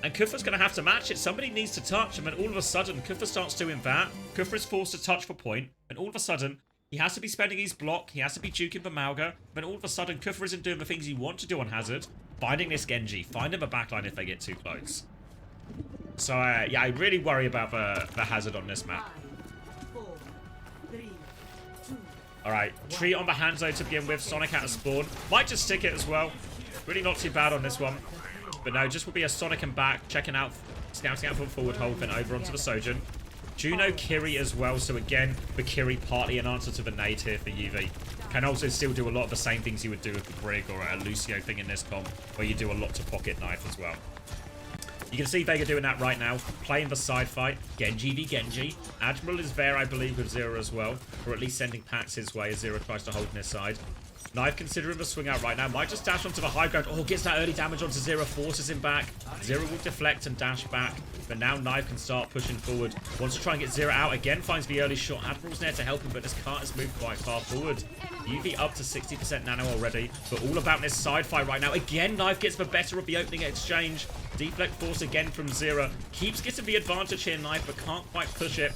Speaker 1: And Kufa's going to have to match it. Somebody needs to touch, and then all of a sudden, Kufa starts doing that. Kufa is forced to touch for point, and all of a sudden, he has to be spending his block. He has to be juking the Mauga. But all of a sudden, Kufa isn't doing the things you want to do on Hazard. Finding this Genji. Finding a backline if they get too close. So, yeah, I really worry about the Hazard on this map.
Speaker 2: 5, 4, 3, 2.
Speaker 1: Alright, Tree on the Hanzo to begin with. Sonic out of spawn. Might just stick it as well. Really not too bad on this one. But no, just will be a Sonic and back. Checking out, scouting out for forward hold. Then over onto the Sojourn. Juno, Kiri as well. So again, the Kiri partly an answer to the nade here for UV. Can also still do a lot of the same things you would do with the Brig or a Lucio thing in this comp, where you do a lot to pocket knife as well. You can see Vega doing that right now, playing the side fight. Genji v Genji. Admiral is there, I believe, with Zero as well, or at least sending packs his way as Zero tries to hold in his side. Knife considering the swing out right now. Might just dash onto the high ground. Oh, gets that early damage onto Zero. Forces him back. Zero will deflect and dash back. But now Knife can start pushing forward. Wants to try and get Zero out. Again, finds the early shot. Admiral's there to help him, but this cart has moved quite far forward. UV up to 60% nano already. But all about this side fight right now. Again, Knife gets the better of the opening exchange. Deflect force again from Zero. Keeps getting the advantage here, Knife, but can't quite push it.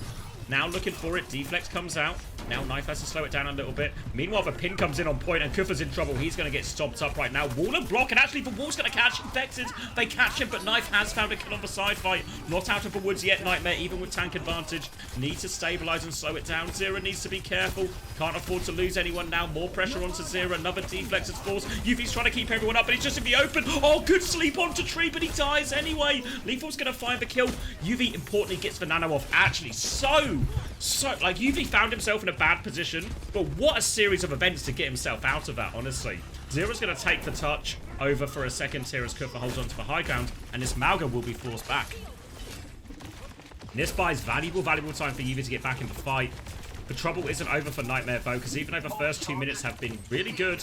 Speaker 1: Now looking for it. Deflex comes out. Now Knife has to slow it down a little bit. Meanwhile, the pin comes in on point, and Kufa's in trouble. He's going to get stopped up right now. Wall and block, and actually the Wall's going to catch Infected. They catch him, but Knife has found a kill on the side fight. Not out of the woods yet, Nightmare, even with tank advantage. Need to stabilize and slow it down. Zero needs to be careful. Can't afford to lose anyone now. More pressure onto Zero. Another deflex is forced. UV's trying to keep everyone up, but he's just in the open. Oh, good sleep onto Tree, but he dies anyway. Lethal's going to find the kill. UV, importantly, gets the nano off. Actually, like, UV found himself in a bad position, but what a series of events to get himself out of that, honestly. Zero's going to take the touch over for a second here as Kufa holds onto the high ground, and this Mauga will be forced back. And this buys valuable time for UV to get back in the fight. The trouble isn't over for Nightmare, though, because even though the first 2 minutes have been really good,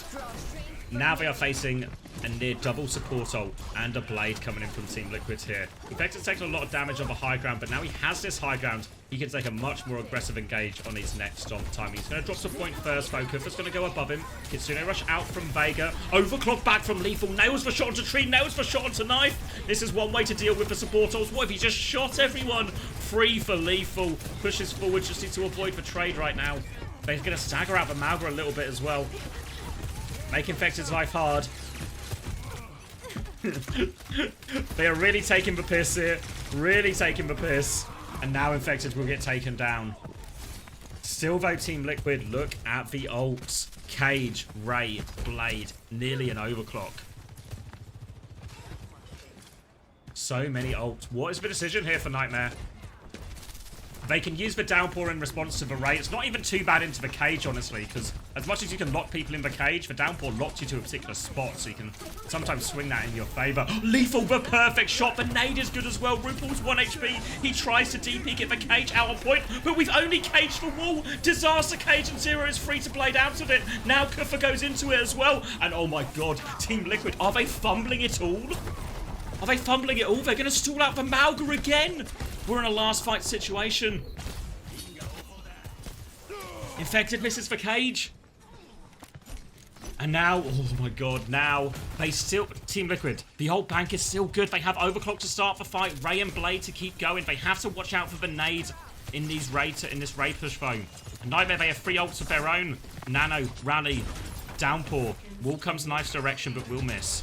Speaker 1: now they are facing a near double support ult and a blade coming in from Team Liquid here. Infected's taken a lot of damage on the high ground, but now he has this high ground. He can take a much more aggressive engage on his next stomp time. He's going to drop some point first, though. Kufa's going to go above him. Kitsune rush out from Vega. Overclock back from Lethal. Nails the shot onto Tree. Nails the shot onto Knife. This is one way to deal with the support ults. What if he just shot everyone? Free for Lethal. Pushes forward. Just need to avoid the trade right now. They're going to stagger out the Mauga a little bit as well. Make Infected's life hard. They are really taking the piss here. Really taking the piss. And now Infected will get taken down. Still though, Team Liquid, look at the ults. Cage, Ray, Blade, nearly an overclock. So many ults. What is the decision here for Nightmare? They can use the downpour in response to the Ray. It's not even too bad into the cage, honestly, because as much as you can lock people in the cage, the downpour locks you to a particular spot, so you can sometimes swing that in your favor. Lethal, the perfect shot. The nade is good as well. RuPaul's 1 HP. He tries to DP, get the cage out on point, but we've only caged the wall. Disaster cage, and Zero is free to blade out of it. Now Kufa goes into it as well. And oh my god, Team Liquid, are they fumbling it all? Are they fumbling it all? They're going to stall out the Malga again. We're in a last fight situation. Infected misses for cage. And now, oh my god, now they still, Team Liquid, the old bank is still good. They have overclock to start the fight. Ray and Blade to keep going. They have to watch out for the nades in these in this Ray push foam. And Nightmare, they have 3 ults of their own. Nano, Rally, Downpour. Wall comes Knife's direction, but will miss.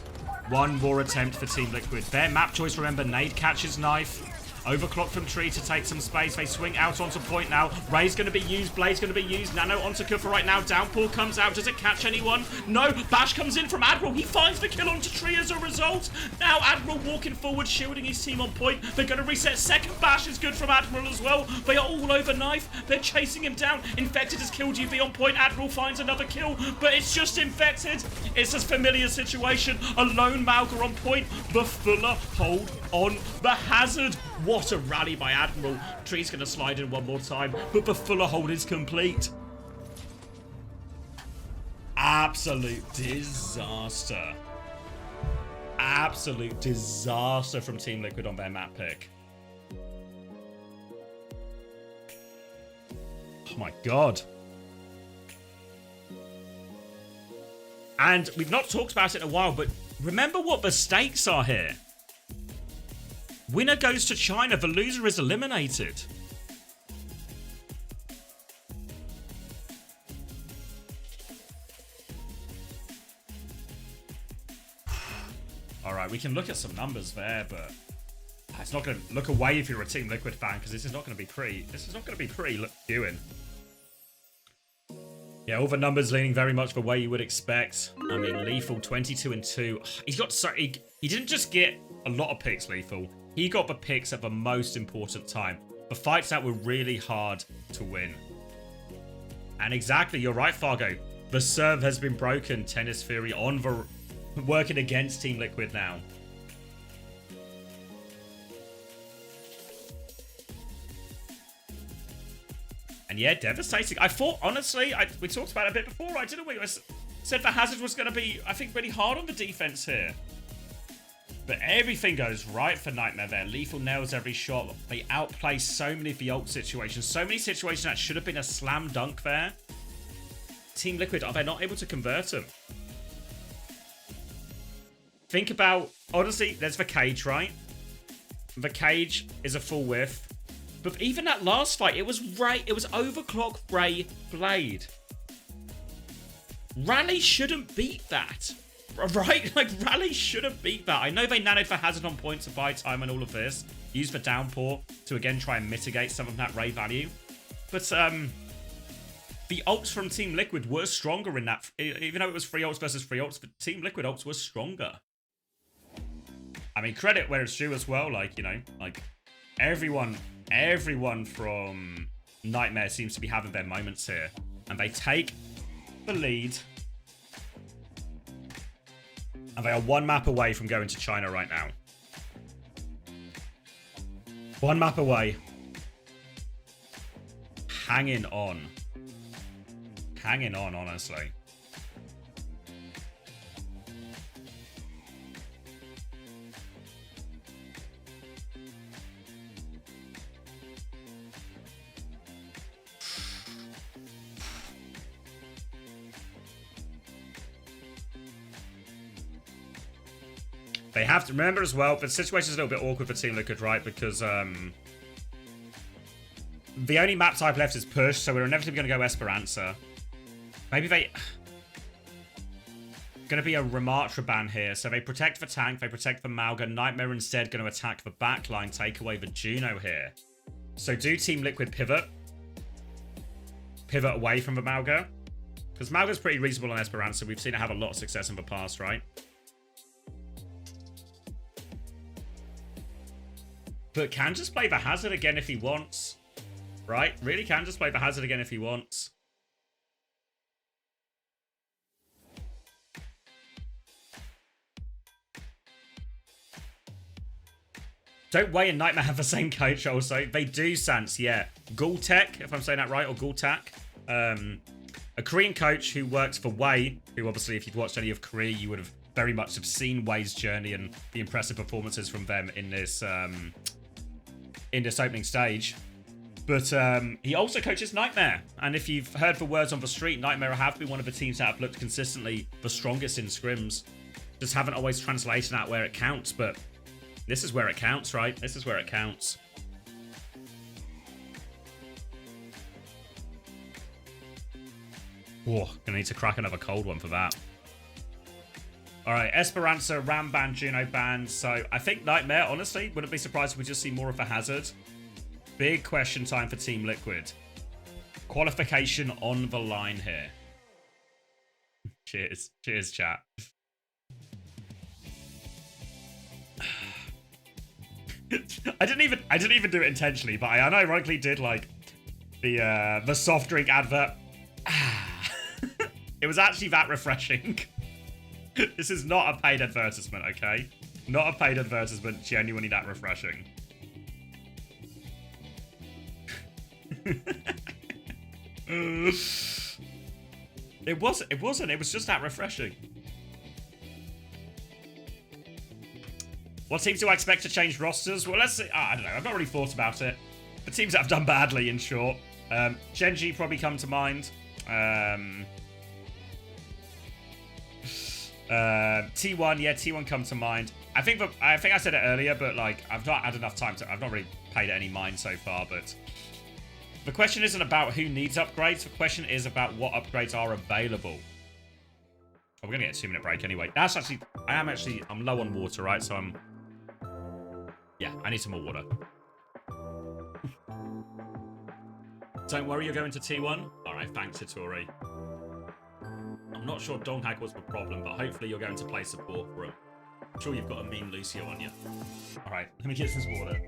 Speaker 1: One more attempt for Team Liquid. Their map choice, remember, nade catches Knife. Overclock from Tree to take some space. They swing out onto point now. Ray's going to be used. Blade's going to be used. Nano onto Kufa right now. Downpour comes out. Does it catch anyone? No. Bash comes in from Admiral. He finds the kill onto Tree as a result. Now Admiral walking forward, shielding his team on point. They're going to reset. Second Bash is good from Admiral as well. They are all over Knife. They're chasing him down. Infected has killed UV on point. Admiral finds another kill, but it's just Infected. It's a familiar situation. A lone Malga on point. The Fuller hold on the Hazard. What a rally by Admiral. Tree's going to slide in one more time, but the Fuller hold is complete. Absolute disaster. Absolute disaster from Team Liquid on their map pick. Oh my god. And we've not talked about it in a while, but remember what the stakes are here. Winner goes to China. The loser is eliminated. All right, we can look at some numbers there, but it's not going to look away if you're a Team Liquid fan, because this is not going to be pretty. This is not going to be pretty viewing. Yeah, all the numbers leaning very much the way you would expect. I mean, Lethal 22 and 2. He's got he didn't just get a lot of picks, Lethal. He got the picks at the most important time. The fights that were really hard to win. And exactly, you're right, Fargo. The serve has been broken. Tennis Fury on the working against Team Liquid now. And yeah, devastating. I thought, honestly, we talked about it a bit before, right? Didn't we? I said the Hazard was going to be, I think, really hard on the defense here. But everything goes right for Nightmare there. Lethal nails every shot. They outplay so many of the ult situations. So many situations that should have been a slam dunk there. Team Liquid, are they not able to convert them? Think about, honestly, there's the cage, right? The cage is a full whiff. But even that last fight, it was overclock Ray Blade. Rally shouldn't beat that. Right? Like, Rally should have beat that. I know they nanoed for Hazard on point to buy time and all of this. Use the downpour to, again, try and mitigate some of that Ray value. But, the ults from Team Liquid were stronger in that. Even though it was free ults versus free ults, the Team Liquid ults were stronger. I mean, credit where it's due as well. Like, you know, like, everyone from Nightmare seems to be having their moments here. And they take the lead. And they are one map away from going to China right now. One map away. Hanging on. Hanging on, honestly. They have to remember as well, the situation's a little bit awkward for Team Liquid, right? Because the only map type left is push, so we're inevitably going to go Esperanza. Maybe they going to be a Ramatra ban here. So they protect the tank, they protect the Mauga. Nightmare instead going to attack the backline, take away the Juno here. So do Team Liquid pivot? Pivot away from the Mauga? Because Mauga's pretty reasonable on Esperanza. We've seen it have a lot of success in the past, right? But can just play the Hazard again if he wants. Right? Really can just play the Hazard again if he wants. Don't Way and Nightmare have the same coach also. They do, Sans, yeah. Gultek, if I'm saying that right, or Gultak. A Korean coach who works for Way, who obviously, if you've watched any of Korea, you would have very much have seen Way's journey and the impressive performances from them in this opening stage. But he also coaches Nightmare. And if you've heard the words on the street, Nightmare have been one of the teams that have looked consistently the strongest in scrims. Just haven't always translated out where it counts, but this is where it counts, right? This is where it counts. Whoa, gonna need to crack another cold one for that. All right, Esperanza, Ram ban, Juno ban. So I think Nightmare, honestly, wouldn't be surprised if we just see more of a Hazard. Big question time for Team Liquid. Qualification on the line here. Cheers. Cheers, chat. I didn't even do it intentionally, but I unironically did like the soft drink advert. It was actually that refreshing. This is not a paid advertisement, okay? Not a paid advertisement, genuinely that refreshing. It wasn't, it was just that refreshing. What teams do I expect to change rosters? Well, let's see. I don't know. I've not really thought about it. The teams that have done badly, in short. Genji probably come to mind. T1, yeah, T1 come to mind. I think I said it earlier, but like I've not had enough time to. I've not really paid it any mind so far. But the question isn't about who needs upgrades. The question is about what upgrades are available. Oh, we're gonna get a 2-minute break anyway. That's actually. I'm low on water, right? So I'm. Yeah, I need some more water. Don't worry, you're going to T1. All right, thanks, Hitori. I'm not sure Donghag was the problem, but hopefully you're going to play support for him. I'm sure you've got a mean Lucio on you. All right, let me get this water.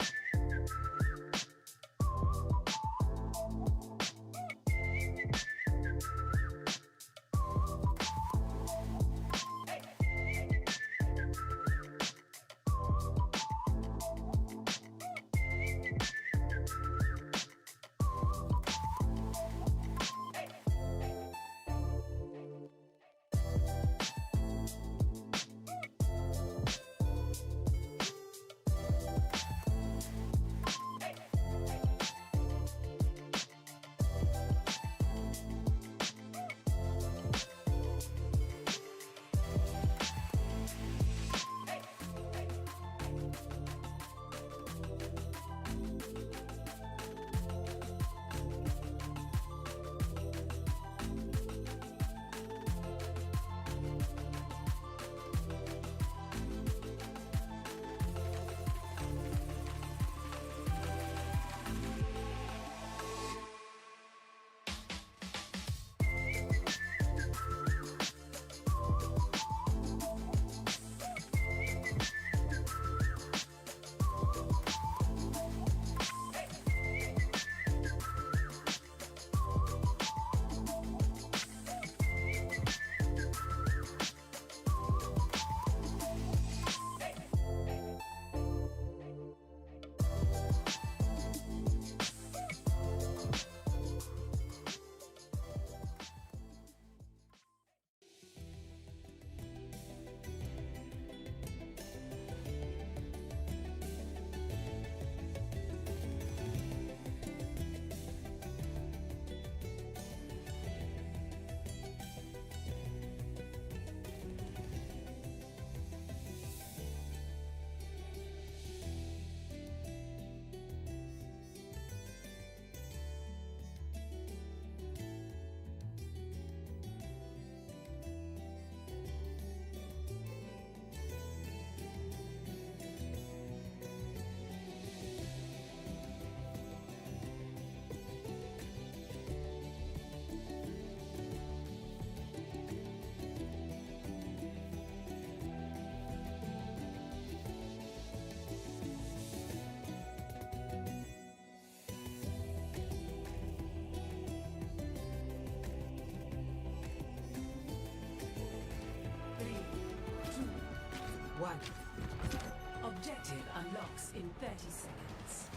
Speaker 2: one. Objective unlocks in 30 seconds.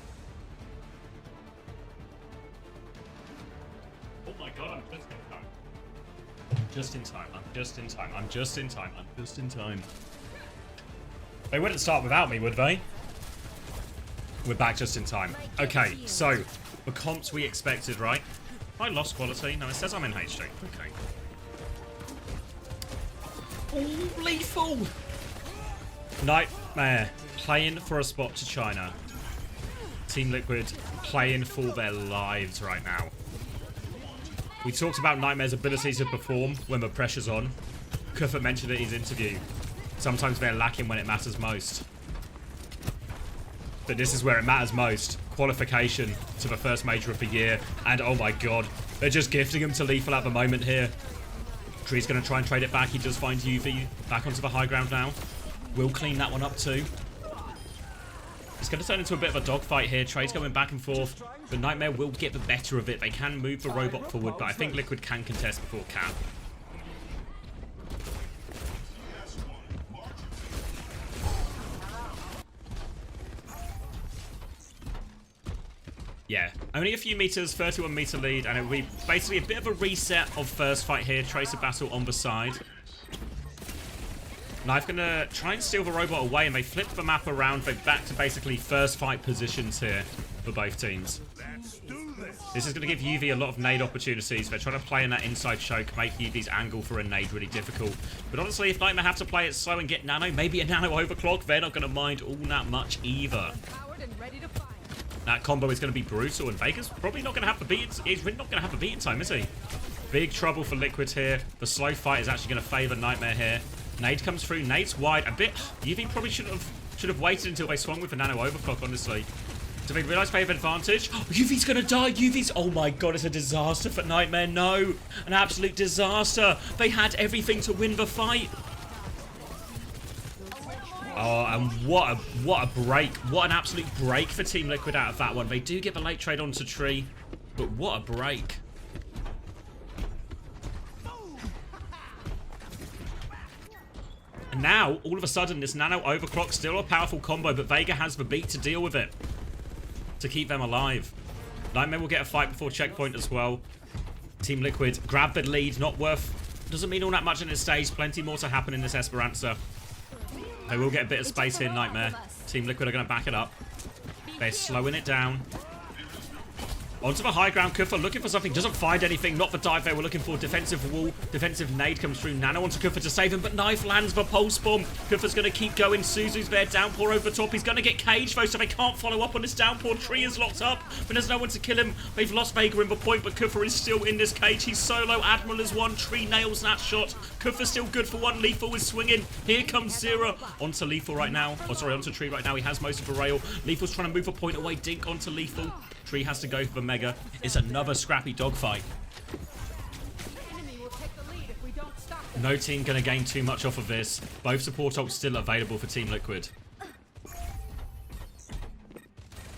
Speaker 1: Oh my god, I'm just in time. I'm just in time. I'm just in time. I'm just in time. They wouldn't start without me, would they? We're back just in time. Okay, so the comps we expected, right? I lost quality. No, it says I'm in HD. Okay. Oh, lethal! Nightmare playing for a spot to China. Team Liquid playing for their lives right now. We talked about Nightmare's ability to perform when the pressure's on. Kuffer mentioned it in his interview. Sometimes they're lacking when it matters most. But this is where it matters most. Qualification to the first major of the year. And oh my god, they're just gifting him to lethal at the moment here. Tree's going to try and trade it back. He does find UV back onto the high ground now. We'll clean that one up too. It's going to turn into a bit of a dogfight here. Trade's going back and forth. But Nightmare will get the better of it. They can move the robot forward, but I think Liquid can contest before Cap. Yeah, only a few meters, 31 meter lead, and it'll be basically a bit of a reset of first fight here. Tracer battle on the side. Knife gonna try and steal the robot away, and they flip the map around. They're back to basically first fight positions here for both teams. This is gonna give UV a lot of nade opportunities. They're trying to play in that inside choke, make UV's angle for a nade really difficult. But honestly, if Nightmare have to play it slow and get nano, maybe a nano overclock, they're not gonna mind all that much either. That combo is going to be brutal, and Vega's probably not going to have the beat. He's really not going to have the beating time, is he? Big trouble for Liquid here. The slow fight is actually going to favour Nightmare here. Nade comes through. Nade's wide. A bit. UV probably should have waited until they swung with the nano overclock, honestly. Do they realise they have advantage? Oh, UV's going to die. UV's... Oh my god, it's a disaster for Nightmare. No. An absolute disaster. They had everything to win the fight. Oh, and what a break. What an absolute break for Team Liquid out of that one. They do get the late trade onto Tree, but what a break. And now, all of a sudden, this nano overclock, still a powerful combo, but Vega has the beat to deal with it, to keep them alive. Nightmare will get a fight before checkpoint as well. Team Liquid grab the lead, not worth... Doesn't mean all that much in this stage. Plenty more to happen in this Esperanza. They will get a bit of space here, Nightmare. Team Liquid are going to back it up. They're slowing it down. Onto the high ground, Kuffer looking for something, doesn't find anything, not the dive they were looking for. Defensive wall, defensive nade comes through. Nano onto Kuffer to save him, but Knife lands the pulse bomb. Kuffer's going to keep going. Suzu's there, downpour over the top. He's going to get caged though, so they can't follow up on this downpour. Tree is locked up, but there's no one to kill him. They've lost Vega in the point, but Kuffer is still in this cage. He's solo. Admiral is one. Tree nails that shot. Kuffer's still good for one. Lethal is swinging. Here comes Zero onto Lethal right now. Oh, sorry, onto Tree right now. He has most of the rail. Lethal's trying to move a point away. Dink onto Lethal. Tree has to go for the Mega. It's another scrappy dogfight. No team going to gain too much off of this. Both support ults still available for Team Liquid.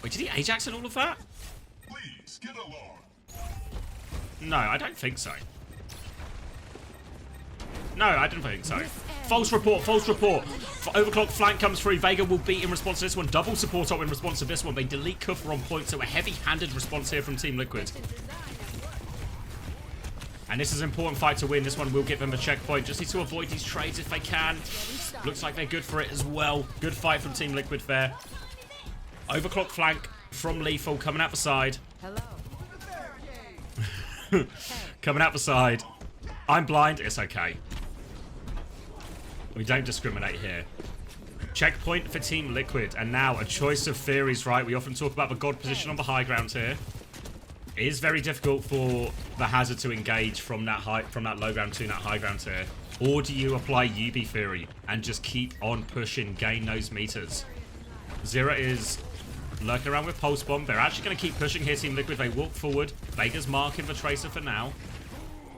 Speaker 1: Wait, did he Ajax and all of that?
Speaker 4: Please get along.
Speaker 1: No, I don't think so. No, I don't think so. False report, false report. Overclock flank comes through. Vega will beat in response to this one. Double support up in response to this one. They delete Kuffer on point, so a heavy-handed response here from Team Liquid. And this is an important fight to win. This one will give them a checkpoint. Just need to avoid these trades if they can. Looks like they're good for it as well. Good fight from Team Liquid there. Overclock flank from Lethal coming out the side. Coming out the side. I'm blind. It's okay. We don't discriminate here. Checkpoint for Team Liquid. And now a choice of theories, right? We often talk about the god position on the high ground here. It is very difficult for the hazard to engage from that low ground to that high ground here. Or do you apply UB theory and just keep on pushing, gain those meters? Zero is lurking around with Pulse Bomb. They're actually going to keep pushing here, Team Liquid. They walk forward. Vega's marking the Tracer for now.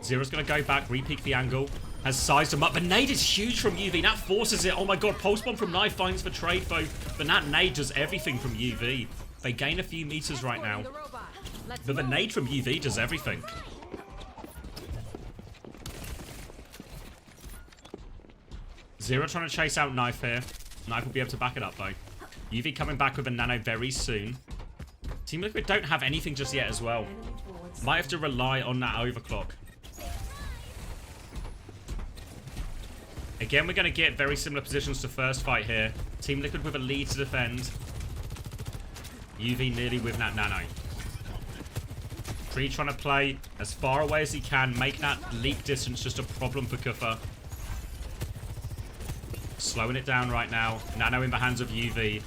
Speaker 1: Zero's going to go back, re-peek the angle. Has sized him up. The nade is huge from UV. That forces it. Oh my god, Pulse Bomb from Knife finds the trade though. But that nade does everything from UV. They gain a few meters right now. But the nade from UV does everything. Zero trying to chase out Knife here. Knife will be able to back it up, though. UV coming back with a nano very soon. Team Liquid don't have anything just yet as well. Might have to rely on that overclock. Again, we're going to get very similar positions to first fight here. Team Liquid with a lead to defend. UV nearly with that nano. Tree trying to play as far away as he can, make that leap distance just a problem for Kuffa. Slowing it down right now. Nano in the hands of UV.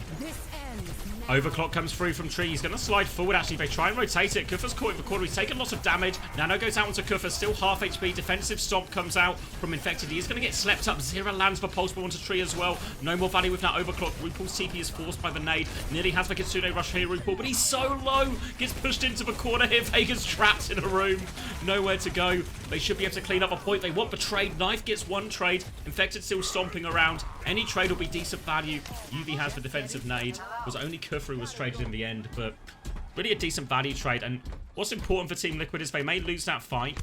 Speaker 1: Overclock comes through from Tree. He's going to slide forward, actually. They try and rotate it. Kuffa's caught in the corner. He's taken lots of damage. Nano goes out onto Kuffa. Still half HP. Defensive Stomp comes out from Infected. He's going to get slept up. Zero lands for Pulse Ball onto Tree as well. No more value with that Overclock. RuPaul's TP is forced by the nade. Nearly has the Kitsune Rush here, RuPaul, but he's so low. Gets pushed into the corner here. Vega's trapped in a room. Nowhere to go. They should be able to clean up a point. They want the trade. Knife gets one trade. Infected still stomping around. Any trade will be decent value. UV has the defensive nade. It was only Kuffa who was traded in the end, but really a decent value trade. And what's important for Team Liquid is they may lose that fight,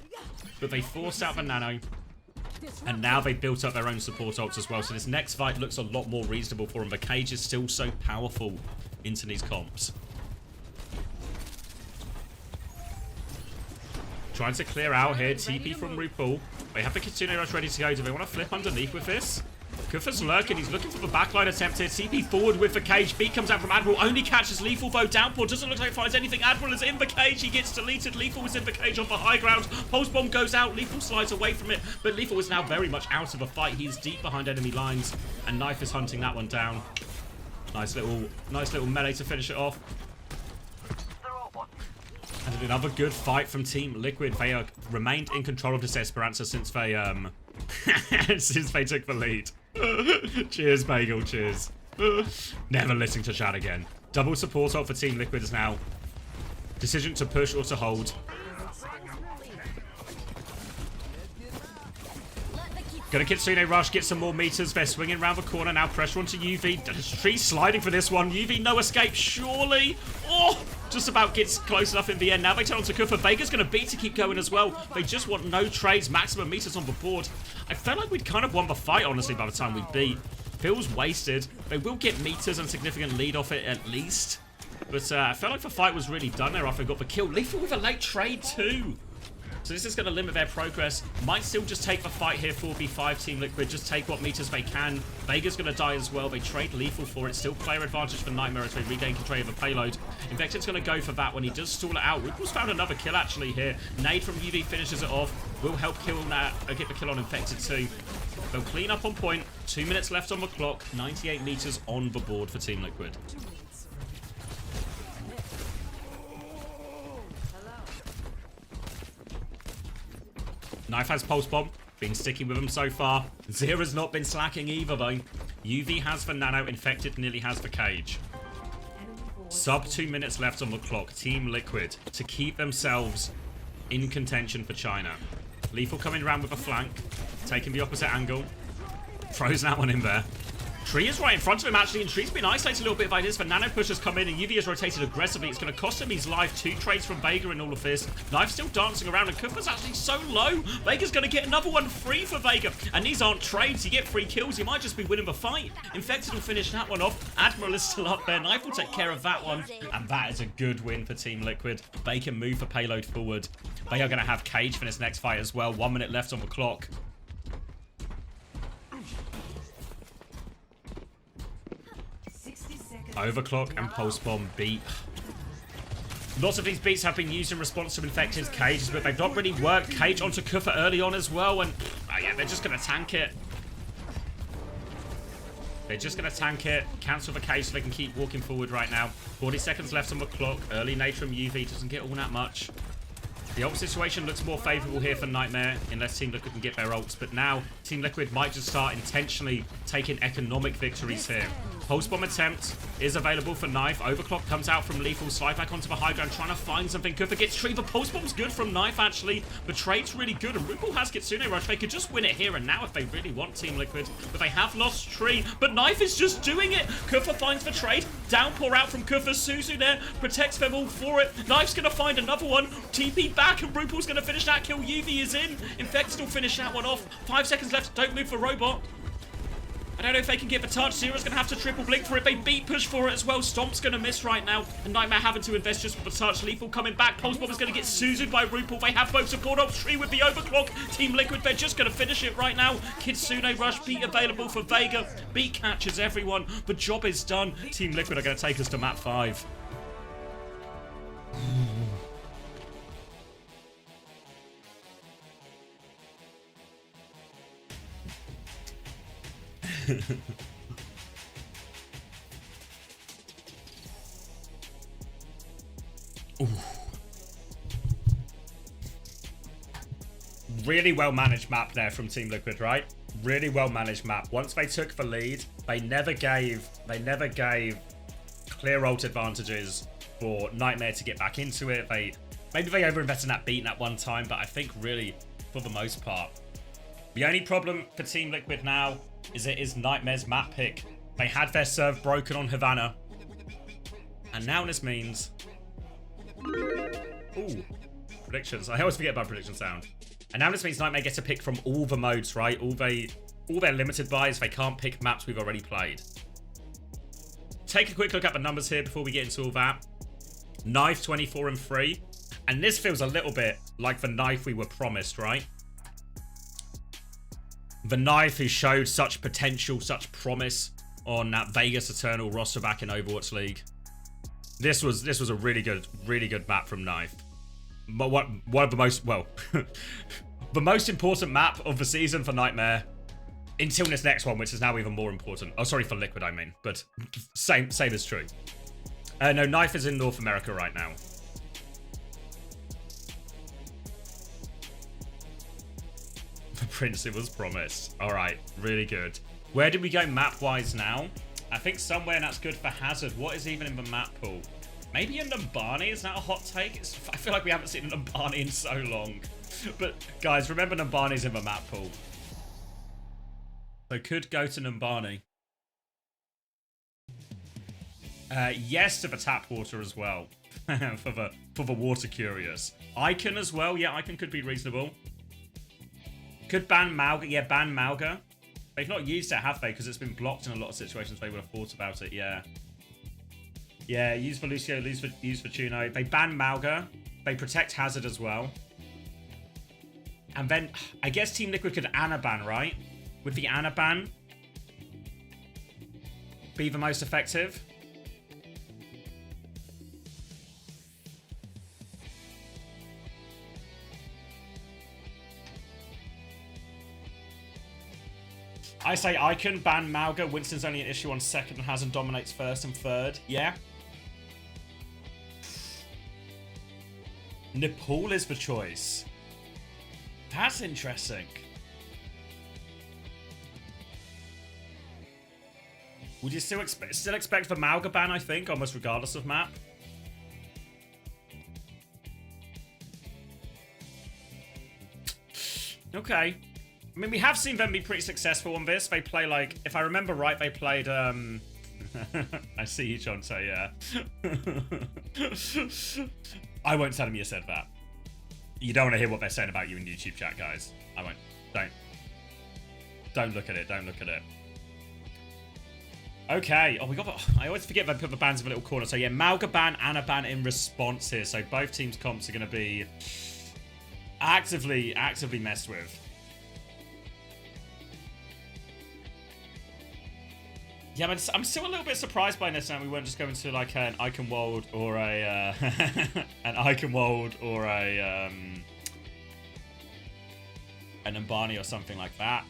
Speaker 1: but they forced out the nano, and now they built up their own support ults as well. So this next fight looks a lot more reasonable for them. The cage is still so powerful into these comps. Trying to clear out here. TP from RuPaul. They have the Kitsune Rush ready to go. Do they want to flip underneath with this? Kuffa's lurking. He's looking for the backline attempt here. TP forward with the cage. Beat comes out from Admiral. Only catches Lethal, though. Downpour doesn't look like he finds anything. Admiral is in the cage. He gets deleted. Lethal is in the cage on the high ground. Pulse Bomb goes out. Lethal slides away from it. But Lethal is now very much out of the fight. He's deep behind enemy lines. And Knife is hunting that one down. Nice little melee to finish it off. And another good fight from Team Liquid. They remained in control of this Esperanza since they took the lead. Cheers, Bagel, cheers. Never listening to chat again. Double support ult for Team Liquid is now. Decision to push or to hold. Gonna Kitsune Rush, get some more meters. They're swinging around the corner now. Pressure onto UV. Tree sliding for this one. UV, no escape, surely. Oh, just about gets close enough in the end. Now they turn on to Kuffa. Vega's gonna beat to keep going as well. They just want no trades, maximum meters on the board. I felt like we'd kind of won the fight, honestly, by the time we beat. Feels wasted. They will get meters and significant lead off it at least. But I felt like the fight was really done there after I got the kill. Lethal with a late trade too. So this is going to limit their progress. Might still just take the fight here, 4v5 Team Liquid. Just take what meters they can. Vega's going to die as well. They trade Lethal for it. Still player advantage for Nightmare as they regain control of the payload. Infected's going to go for that when he does stall it out. RuPaul's found another kill actually here. Nade from UV finishes it off. Will help kill that. Get the kill on Infected too. They'll clean up on point. 2 minutes left on the clock. 98 meters on the board for Team Liquid. Knife has Pulse Bomb. Been sticking with him so far. Zera's not been slacking either, though. UV has the nano. Infected nearly has the cage. Sub 2 minutes left on the clock. Team Liquid to keep themselves in contention for China. Lethal coming around with a flank. Taking the opposite angle. Throws that one in there. Tree is right in front of him, actually, and Tree's been isolated a little bit by this. The nano push has come in, and UV has rotated aggressively. It's going to cost him his life. 2 trades from Vega in all of this. Knife still dancing around, and Kuffa's actually so low. Vega's going to get another one free for Vega. And these aren't trades. You get free kills. You might just be winning the fight. Infected will finish that one off. Admiral is still up there. Knife will take care of that one. And that is a good win for Team Liquid. They can move the payload forward. They are going to have cage for this next fight as well. 1 minute left on the clock. Overclock and Pulse Bomb beat. Lots of these beats have been used in response to Infected's cages, but they've not really worked. Cage onto Kuffa early on as well, and yeah, they're just going to tank it. They're just going to tank it, cancel the cage so they can keep walking forward right now. 40 seconds left on the clock. Early nade from UV doesn't get all that much. The ult situation looks more favourable here for Nightmare, unless Team Liquid can get their ults. But now, Team Liquid might just start intentionally taking economic victories here. Pulse Bomb attempt is available for Knife. Overclock comes out from Lethal. Slide back onto the high ground, trying to find something. Kuffa gets Tree. The Pulse Bomb's good from Knife, actually. The trade's really good, and RuPaul has Kitsune Rush. They could just win it here and now if they really want, Team Liquid. But they have lost Tree. But Knife is just doing it. Kuffa finds the trade. Downpour out from Kuffa. Suzu there protects them all for it. Knife's going to find another one. TP back, and RuPaul's going to finish that kill. UV is in. Infected will finish that one off. 5 seconds left. Don't move for Robot. I don't know if they can get the touch. Zero's going to have to triple blink for it. They beat push for it as well. Stomp's going to miss right now. And Nightmare having to invest just for the touch. Lethal coming back. Pulse Bomb is going to get Suzu'd by Rupal. They have both support ops. Tree with the overclock. Team Liquid, they're just going to finish it right now. Kitsune Rush, beat available for Vega. Beat catches everyone. The job is done. Team Liquid are going to take us to map 5. Really well managed map there from Team Liquid, right? Really well managed map. Once they took the lead, they never gave clear ult advantages for Nightmare to get back into it. Maybe they overinvested in that beat at one time, but I think really, for the most part, the only problem for Team Liquid now is it is Nightmare's map pick. They had their serve broken on Havana, and now this means... Ooh, predictions. I always forget about prediction sound. And now this means Nightmare gets to pick from all the modes, right? All their limited buys, they can't pick maps we've already played. Take a quick look at the numbers here before we get into all that. Knife 24 and 3. And this feels a little bit like the Knife we were promised, right? The Knife who showed such potential, such promise on that Vegas Eternal roster back in Overwatch League. This was a really good map from Knife. But one of the most, well, the most important map of the season for Nightmare until this next one, which is now even more important. Oh, sorry, for Liquid, I mean, but same is true. No, Knife is in North America right now. The Prince, it was promised. All right, really good. Where did we go map-wise now? I think somewhere that's good for Hazard. What is even in the map pool? Maybe a Numbani? Is that a hot take? I feel like we haven't seen a Numbani in so long. But, guys, remember Numbani's in the map pool. So, could go to Numbani. Yes to the tap water as well. for the water curious. Icon as well. Yeah, Icon could be reasonable. Could ban Mauga. Yeah, ban Mauga. They've not used it, have they? Because it's been blocked in a lot of situations. They would have thought about it, yeah. Yeah, use for Lucio, use for Tuno. They ban Mauga. They protect Hazard as well. And then, I guess Team Liquid could Ana ban, right? Would the Ana ban be the most effective? I say Icon, ban Mauga. Winston's only an issue on second and Hazard dominates first and third. Yeah. Nepal is the choice. That's interesting. Would you still expect the Mauga ban, I think, almost regardless of map? Okay. I mean, we have seen them be pretty successful on this. They play, like, if I remember right, they played, I see you, Chonto, yeah. I won't tell them you said that. You don't want to hear what they're saying about you in YouTube chat, guys. I won't. Don't look at it. Don't look at it. Okay. Oh, we got. I always forget they put the bans in a little corner. So yeah, Mauga ban, Ana ban in response here. So both teams' comps are going to be actively messed with. Yeah, but I'm still a little bit surprised by this. And we weren't just going to like an Icon World or a an Icon World or an Umbani or something like that.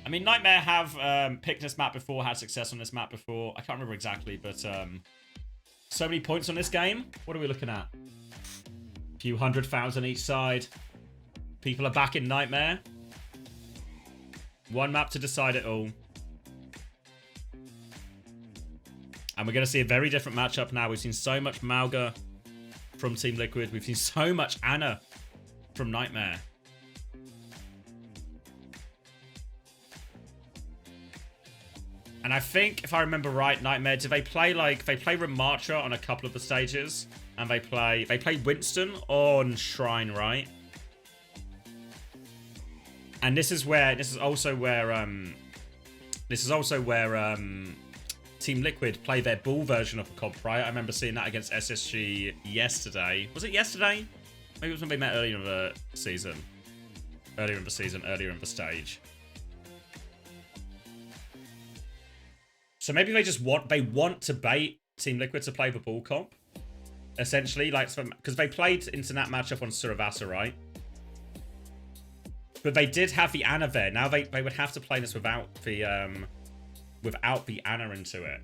Speaker 1: I mean, Nightmare have picked this map before, had success on this map before. I can't remember exactly, but so many points on this game. What are we looking at? A few 100,000 each side. People are back in Nightmare. One map to decide it all. And we're going to see a very different matchup now. We've seen so much Mauga from Team Liquid. We've seen so much Ana from Nightmare. And I think, if I remember right, Nightmare, do they play Remacha on a couple of the stages? And they play Winston on Shrine, right? And this is also where This is also where Team Liquid play their Bull version of a comp, right? I remember seeing that against SSG yesterday. Was it yesterday? Maybe it was when they met earlier in the season. Earlier in the stage. So maybe they just want to bait Team Liquid to play the Bull comp. Essentially, like, because they played into that matchup on Suravasa, right? But they did have the Ana there. Now they would have to play this without the Ana into it.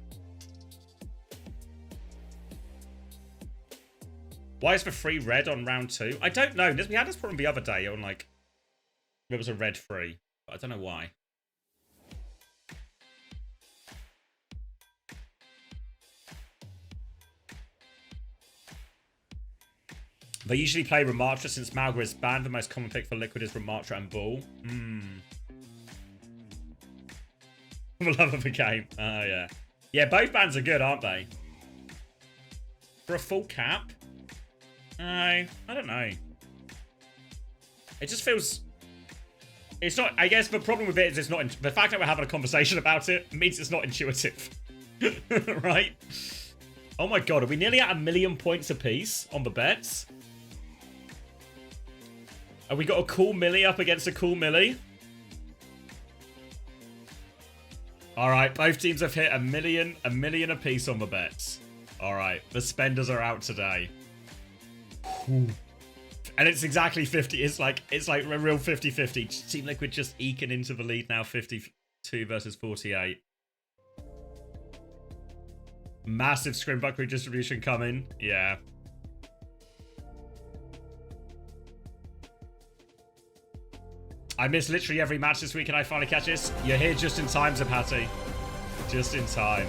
Speaker 1: Why is the 3 red on round 2? I don't know. We had this problem the other day on, like, there was a red 3. But I don't know why. They usually play Ramattra since Malga is banned. The most common pick for Liquid is Ramattra and Bull. For the love of the game. Oh, yeah. Yeah, both bans are good, aren't they? For a full cap? I don't know. It just feels... It's not... I guess the problem with it is it's not... The fact that we're having a conversation about it means it's not intuitive. Right? Oh my god, are we nearly at 1 million points apiece on the bets? Have we got a cool Millie up against a cool Millie? Alright, both teams have hit a million apiece on the bets. Alright, the spenders are out today. Whew. And it's exactly 50. It's like a real 50-50. Team Liquid just eking into the lead now, 52 versus 48. Massive Scrimbuck redistribution coming. Yeah. I missed literally every match this week and I finally catch this. You're here just in time, Zapati. Just in time.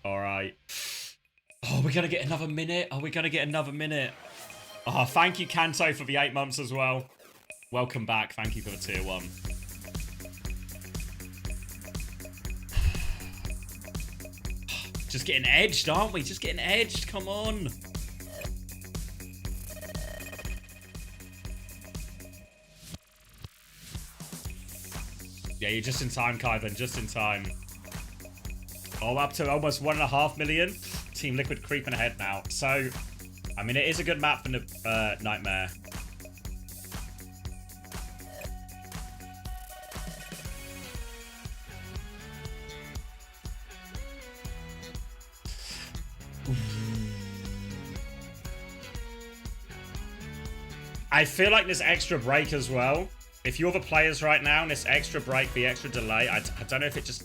Speaker 1: Alright. Oh, we're going to get another minute. Oh, we're going to get another minute. Oh, thank you, Kanto, for the 8 months as well. Welcome back. Thank you for the tier 1. Just getting edged, aren't we? Just getting edged. Come on. Yeah, you're just in time, Kyvan. Just in time. Oh, up to almost 1.5 million. Team Liquid creeping ahead now. So, I mean, it is a good map for the Nightmare. I feel like this extra break as well. If you're the players right now, and this extra break, the extra delay, I don't know if it just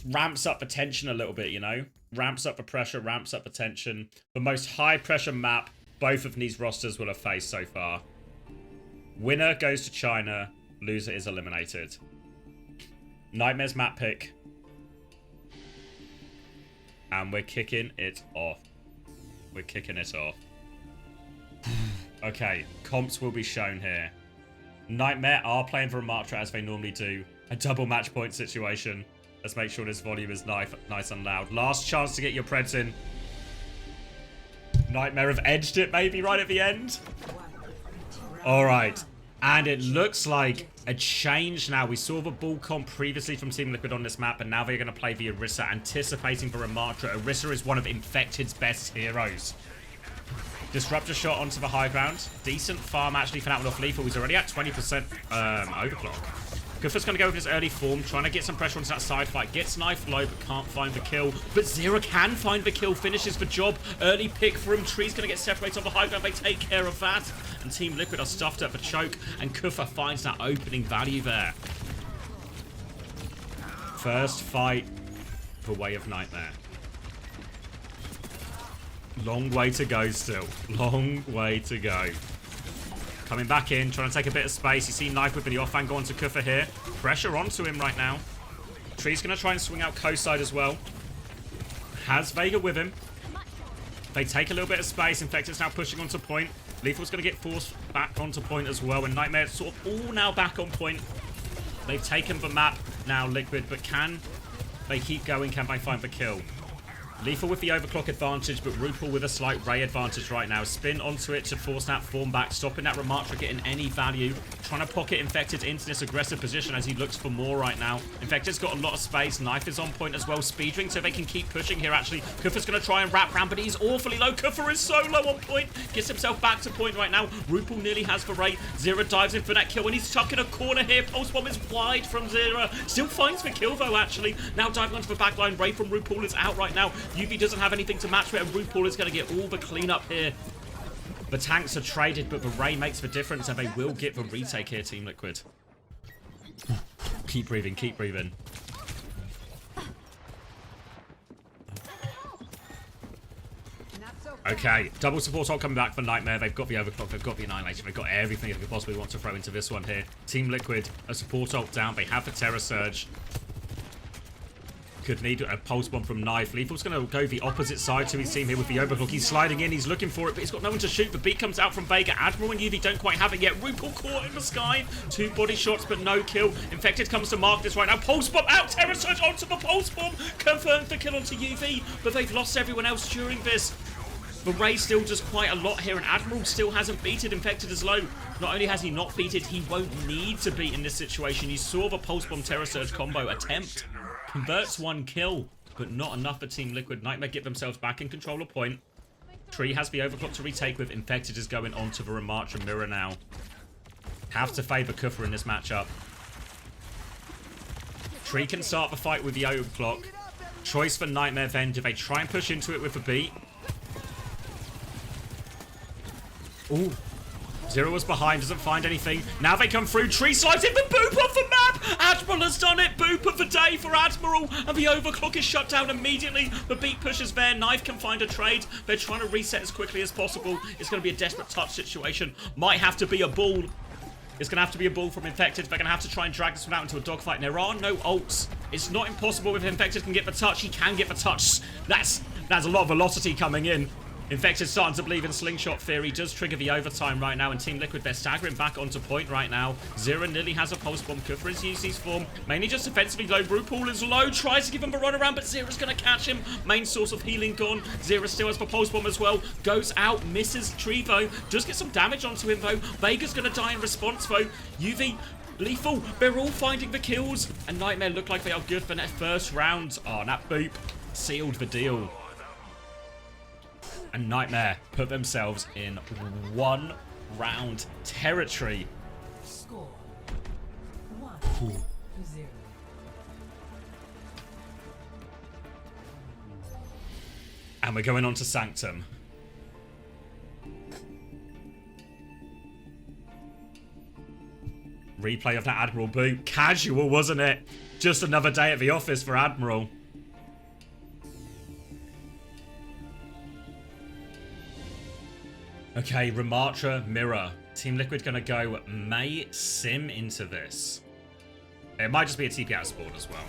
Speaker 1: ramps up the tension a little bit, you know? Ramps up the pressure, ramps up the tension. The most high pressure map both of these rosters will have faced so far. Winner goes to China, loser is eliminated. Nightmare's map pick. And we're kicking it off. We're kicking it off. Okay, comps will be shown here. Nightmare are playing for Ramattra as they normally do. A double match point situation. Let's make sure this volume is nice and loud. Last chance to get your Preds in. Nightmare have edged it maybe right at the end. Alright. And it looks like a change now. We saw the Bull comp previously from Team Liquid on this map, and now they're going to play the Orisa, anticipating for Ramattra. Orisa is one of Infected's best heroes. Disruptor shot onto the high ground. Decent farm actually for that one off Lethal. He's already at 20% overclock. Kufa's going to go with his early form, trying to get some pressure onto that side fight. Gets knife low, but can't find the kill. But Zera can find the kill, finishes the job. Early pick for him. Tree's going to get separated on the high ground. They take care of that. And Team Liquid are stuffed at the choke. And Kufa finds that opening value there. First fight for Way of Nightmare. Long way to go still. Long way to go. Coming back in, trying to take a bit of space. You see Knife whipping the offhand go onto Kufa here. Pressure onto him right now. Tree's going to try and swing out coast side as well. Has Vega with him. They take a little bit of space. Infected's now pushing onto point. Lethal's going to get forced back onto point as well. And Nightmare sort of all now back on point. They've taken the map now, Liquid. But can they keep going? Can they find the kill? Lethal with the overclock advantage, but RuPaul with a slight ray advantage right now. Spin onto it to force that form back, stopping that Ramattra getting any value. Trying to pocket Infected into this aggressive position as he looks for more right now. Infected's got a lot of space. Knife is on point as well. Speedring so they can keep pushing here, actually. Kufa's going to try and wrap around, but he's awfully low. Kufa is so low on point. Gets himself back to point right now. RuPaul nearly has the ray. Zera dives in for that kill, and he's stuck in a corner here. Pulse Bomb is wide from Zera. Still finds the kill, though, actually. Now diving onto the back line. Ray from RuPaul is out right now. UV doesn't have anything to match with, and RuPaul is going to get all the cleanup here. The tanks are traded, but the Ray makes the difference, and they will get the retake here, Team Liquid. Keep breathing, keep breathing. Okay, double support all coming back for Nightmare. They've got the overclock, they've got the annihilation, they've got everything they could possibly want to throw into this one here. Team Liquid, a support ult down, they have the Terror Surge. Could need a pulse bomb from Knife. Lethal's going to go the opposite side to his team here with the overclock. He's sliding in, he's looking for it, but he's got no one to shoot. The beat comes out from Vega. Admiral and UV don't quite have it yet. RuPaul caught in the sky. 2 body shots, but no kill. Infected comes to mark this right now. Pulse bomb out. Terror Surge onto the pulse bomb. Confirmed the kill onto UV, but they've lost everyone else during this. The Ray still does quite a lot here, and Admiral still hasn't beaten Infected as low. Not only has he not beaten, he won't need to beat in this situation. You saw the Pulse Bomb Terror Surge combo attempt. Converts 1 kill, but not enough for Team Liquid. Nightmare get themselves back in control of point. Tree has the overclock to retake with. Infected is going on to the Ramattra mirror now. Have to favour Kufa in this matchup. Tree can start the fight with the overclock. Choice for Nightmare then. Do they try and push into it with the beat? Ooh. Zero was behind, doesn't find anything. Now they come through. Tree slides in, but Boop off the map! Admiral has done it! Boop of the day for Admiral! And the overclock is shut down immediately. The beat pushes there. Knife can find a trade. They're trying to reset as quickly as possible. It's going to be a desperate touch situation. Might have to be a ball. It's going to have to be a ball from Infected. They're going to have to try and drag this one out into a dogfight. And there are no ults. It's not impossible if Infected can get the touch. He can get the touch. That's a lot of velocity coming in. Infected starting to believe in Slingshot Theory. Does trigger the overtime right now. And Team Liquid, they're staggering back onto point right now. Zera nearly has a pulse bomb. Kufa is using his form. Mainly just defensively low. RuPaul is low. Tries to give him a run around, but Zera's going to catch him. Main source of healing gone. Zera still has the pulse bomb as well. Goes out. Misses Trevo. Does get some damage onto him though. Vega's going to die in response though. UV... Lethal. They're all finding the kills. And Nightmare look like they are good for that first round. Oh, that Boop sealed the deal. And Nightmare put themselves in 1 round territory.
Speaker 2: Score 1-0.
Speaker 1: And we're going on to Sanctum. Replay of that Admiral boot. Casual, wasn't it? Just another day at the office for Admiral. Okay, Ramattra, Mirror. Team Liquid gonna go May Sim into this. It might just be a TP out spawn as well.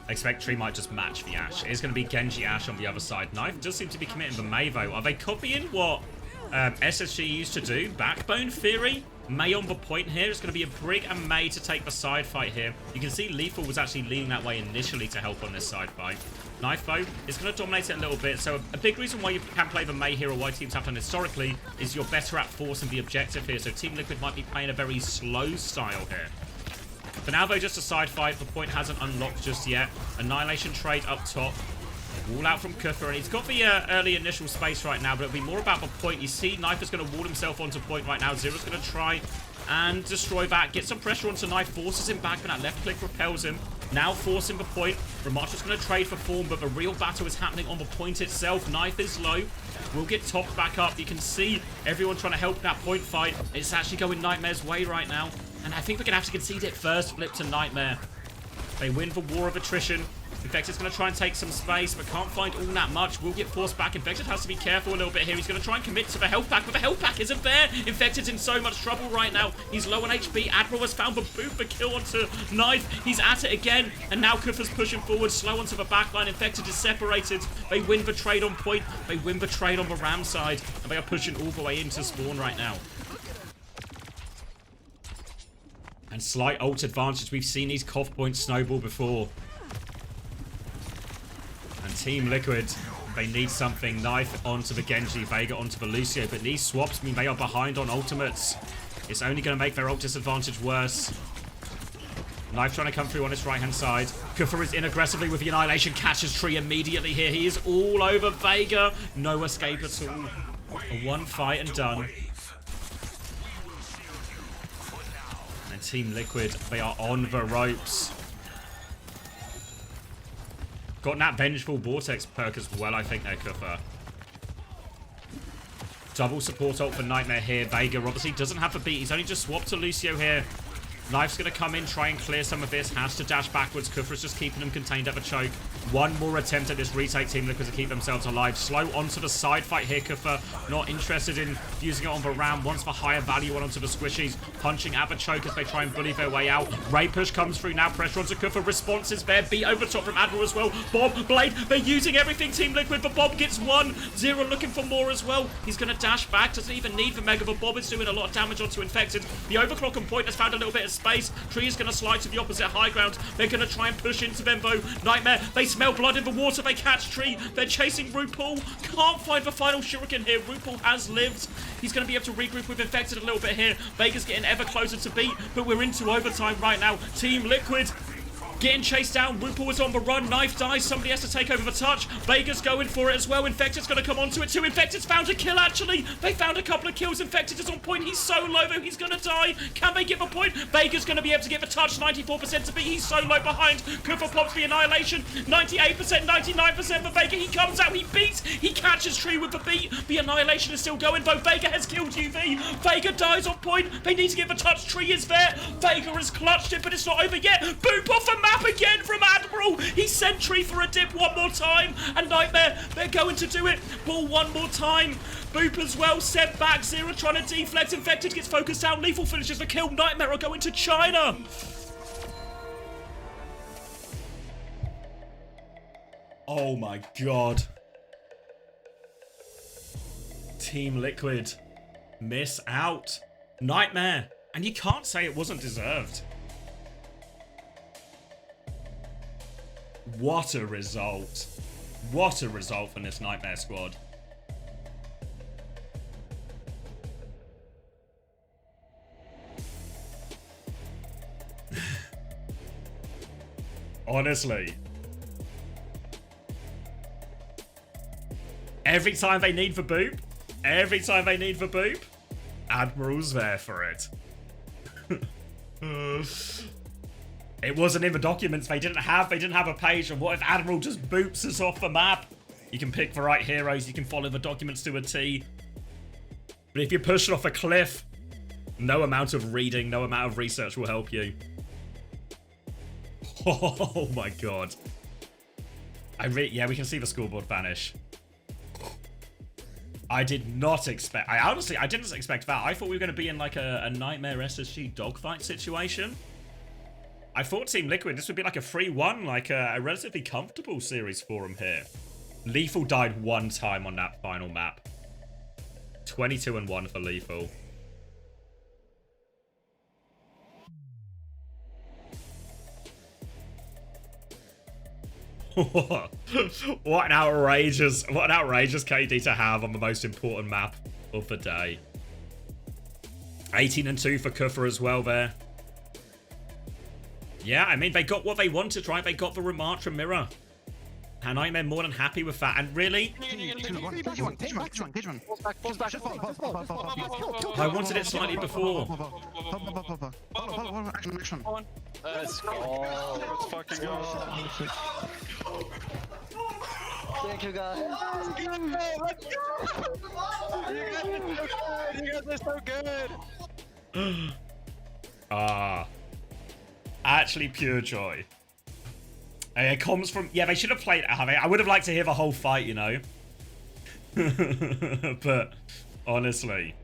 Speaker 1: I expect Tree might just match the Ashe. It's gonna be Genji Ashe on the other side. Knife does seem to be committing the May though. Are they copying what SSG used to do? Backbone Theory? May on the point here. It's going to be a Brig and May to take the side fight here. You can see Lethal was actually leaning that way initially to help on this side fight. Knife though is going to dominate it a little bit. So a big reason why you can play the May here, or why teams have done historically, is you're better at forcing the objective here. So Team Liquid might be playing a very slow style here. For now though, just a side fight. The point hasn't unlocked just yet. Annihilation trade up top. Wall out from Kufa, and he's got the early initial space right now, but it'll be more about the point. You see, Knife is going to wall himself onto point right now. Zera's going to try and destroy that. Get some pressure onto Knife, forces him back, but that left click repels him. Now forcing the point. Ramatra's going to trade for form, but the real battle is happening on the point itself. Knife is low. Will get topped back up. You can see everyone trying to help that point fight. It's actually going Nightmare's way right now, and I think we're going to have to concede it first. Flip to Nightmare. They win the war of attrition. Infected's going to try and take some space, but can't find all that much. Will get forced back. Infected has to be careful a little bit here. He's going to try and commit to the health pack, but the health pack isn't there. Infected's in so much trouble right now. He's low on HP. Admiral has found the boot, the kill onto Knife. He's at it again, and now Kufa's pushing forward, slow onto the backline. Infected is separated. They win the trade on point. They win the trade on the Ram side, and they are pushing all the way into spawn right now. And slight ult advantage. We've seen these cough points snowball before. And Team Liquid, they need something. Knife onto the Genji, Vega onto the Lucio, but these swaps mean they are behind on ultimates. It's only going to make their ult disadvantage worse. Knife trying to come through on his right-hand side. Kufa is in aggressively with the Annihilation. Catches Tree immediately here. He is all over Vega. No escape at all. A one fight and done. And Team Liquid, they are on the ropes. Got that Vengeful Vortex perk as well, I think, there, Kufa. Double support ult for Nightmare here. Vega obviously doesn't have the beat. He's only just swapped to Lucio here. Knife's going to come in, try and clear some of this. Has to dash backwards. Kufa's just keeping him contained at the choke. One more attempt at this retake. Team Liquid to keep themselves alive. Slow onto the side fight here. Kufa not interested in using it on the ram. Wants the higher value one onto the squishies. Punching at the choke as they try and bully their way out. Ray push comes through now. Pressure onto Kufa. Response is there. Beat over top from Admiral as well. Bob, Blade. They're using everything. Team Liquid, but Bob gets one. Zero looking for more as well. He's going to dash back. Doesn't even need the Mega, but Bob is doing a lot of damage onto Infected. The overclock on point has found a little bit of space. Tree is going to slide to the opposite high ground. They're going to try and push into them though. Nightmare, they smell blood in the water. They catch Tree. They're chasing RuPaul. Can't find the final shuriken here. RuPaul has lived. He's going to be able to regroup with Infected a little bit here. Vega's getting ever closer to beat, but we're into overtime right now. Team Liquid getting chased down. RuPaul is on the run. Knife dies. Somebody has to take over the touch. Vega's going for it as well. Infected's going to come onto it too. Infected's found a kill, actually. They found a couple of kills. Infected is on point. He's so low, though. He's going to die. Can they give a point? Vega's going to be able to get the touch. 94% to beat. He's so low behind. Kufa pops the Annihilation. 98%, 99% for Vega. He comes out. He beats. He catches Tree with the beat. The Annihilation is still going, though. Vega has killed UV. Vega dies on point. They need to give a touch. Tree is there. Vega has clutched it, but it's not over yet. Boop off the map again from Admiral. He sent Tree for a dip one more time. And Nightmare, they're going to do it. Ball one more time. Boop as well, sent back. Zero trying to deflect. Infected gets focused down. Lethal finishes the kill. Nightmare are going to China. Oh my god. Team Liquid miss out. Nightmare. And you can't say it wasn't deserved. What a result. What a result from this Nightmare squad. Honestly. Every time they need the boop, Admiral's there for it. It wasn't in the documents. They didn't have a page. And what if Admiral just boops us off the map? You can pick the right heroes. You can follow the documents to a T. But if you're pushed off a cliff, no amount of reading, no amount of research will help you. Oh my god. Yeah, we can see the scoreboard vanish. I did not expect... I didn't expect that. I thought we were going to be in like a Nightmare SSG dogfight situation. I thought Team Liquid, this would be like a 3-1, like a relatively comfortable series for them here. Lethal died one time on that final map. 22-1 for Lethal. What an outrageous KD to have on the most important map of the day. 18-2 for Kufa as well there. Yeah, I mean, they got what they wanted, right? They got the Ramatra mirror. And I'm more than happy with that. And really, I wanted it slightly before.
Speaker 5: Action.
Speaker 6: Let's go. Let's fucking go.
Speaker 5: Thank you, guys.
Speaker 6: Let's go. You guys are so good.
Speaker 1: Actually, pure joy. It comes from... Yeah, they should have played... I would have liked to hear the whole fight, you know. But, honestly...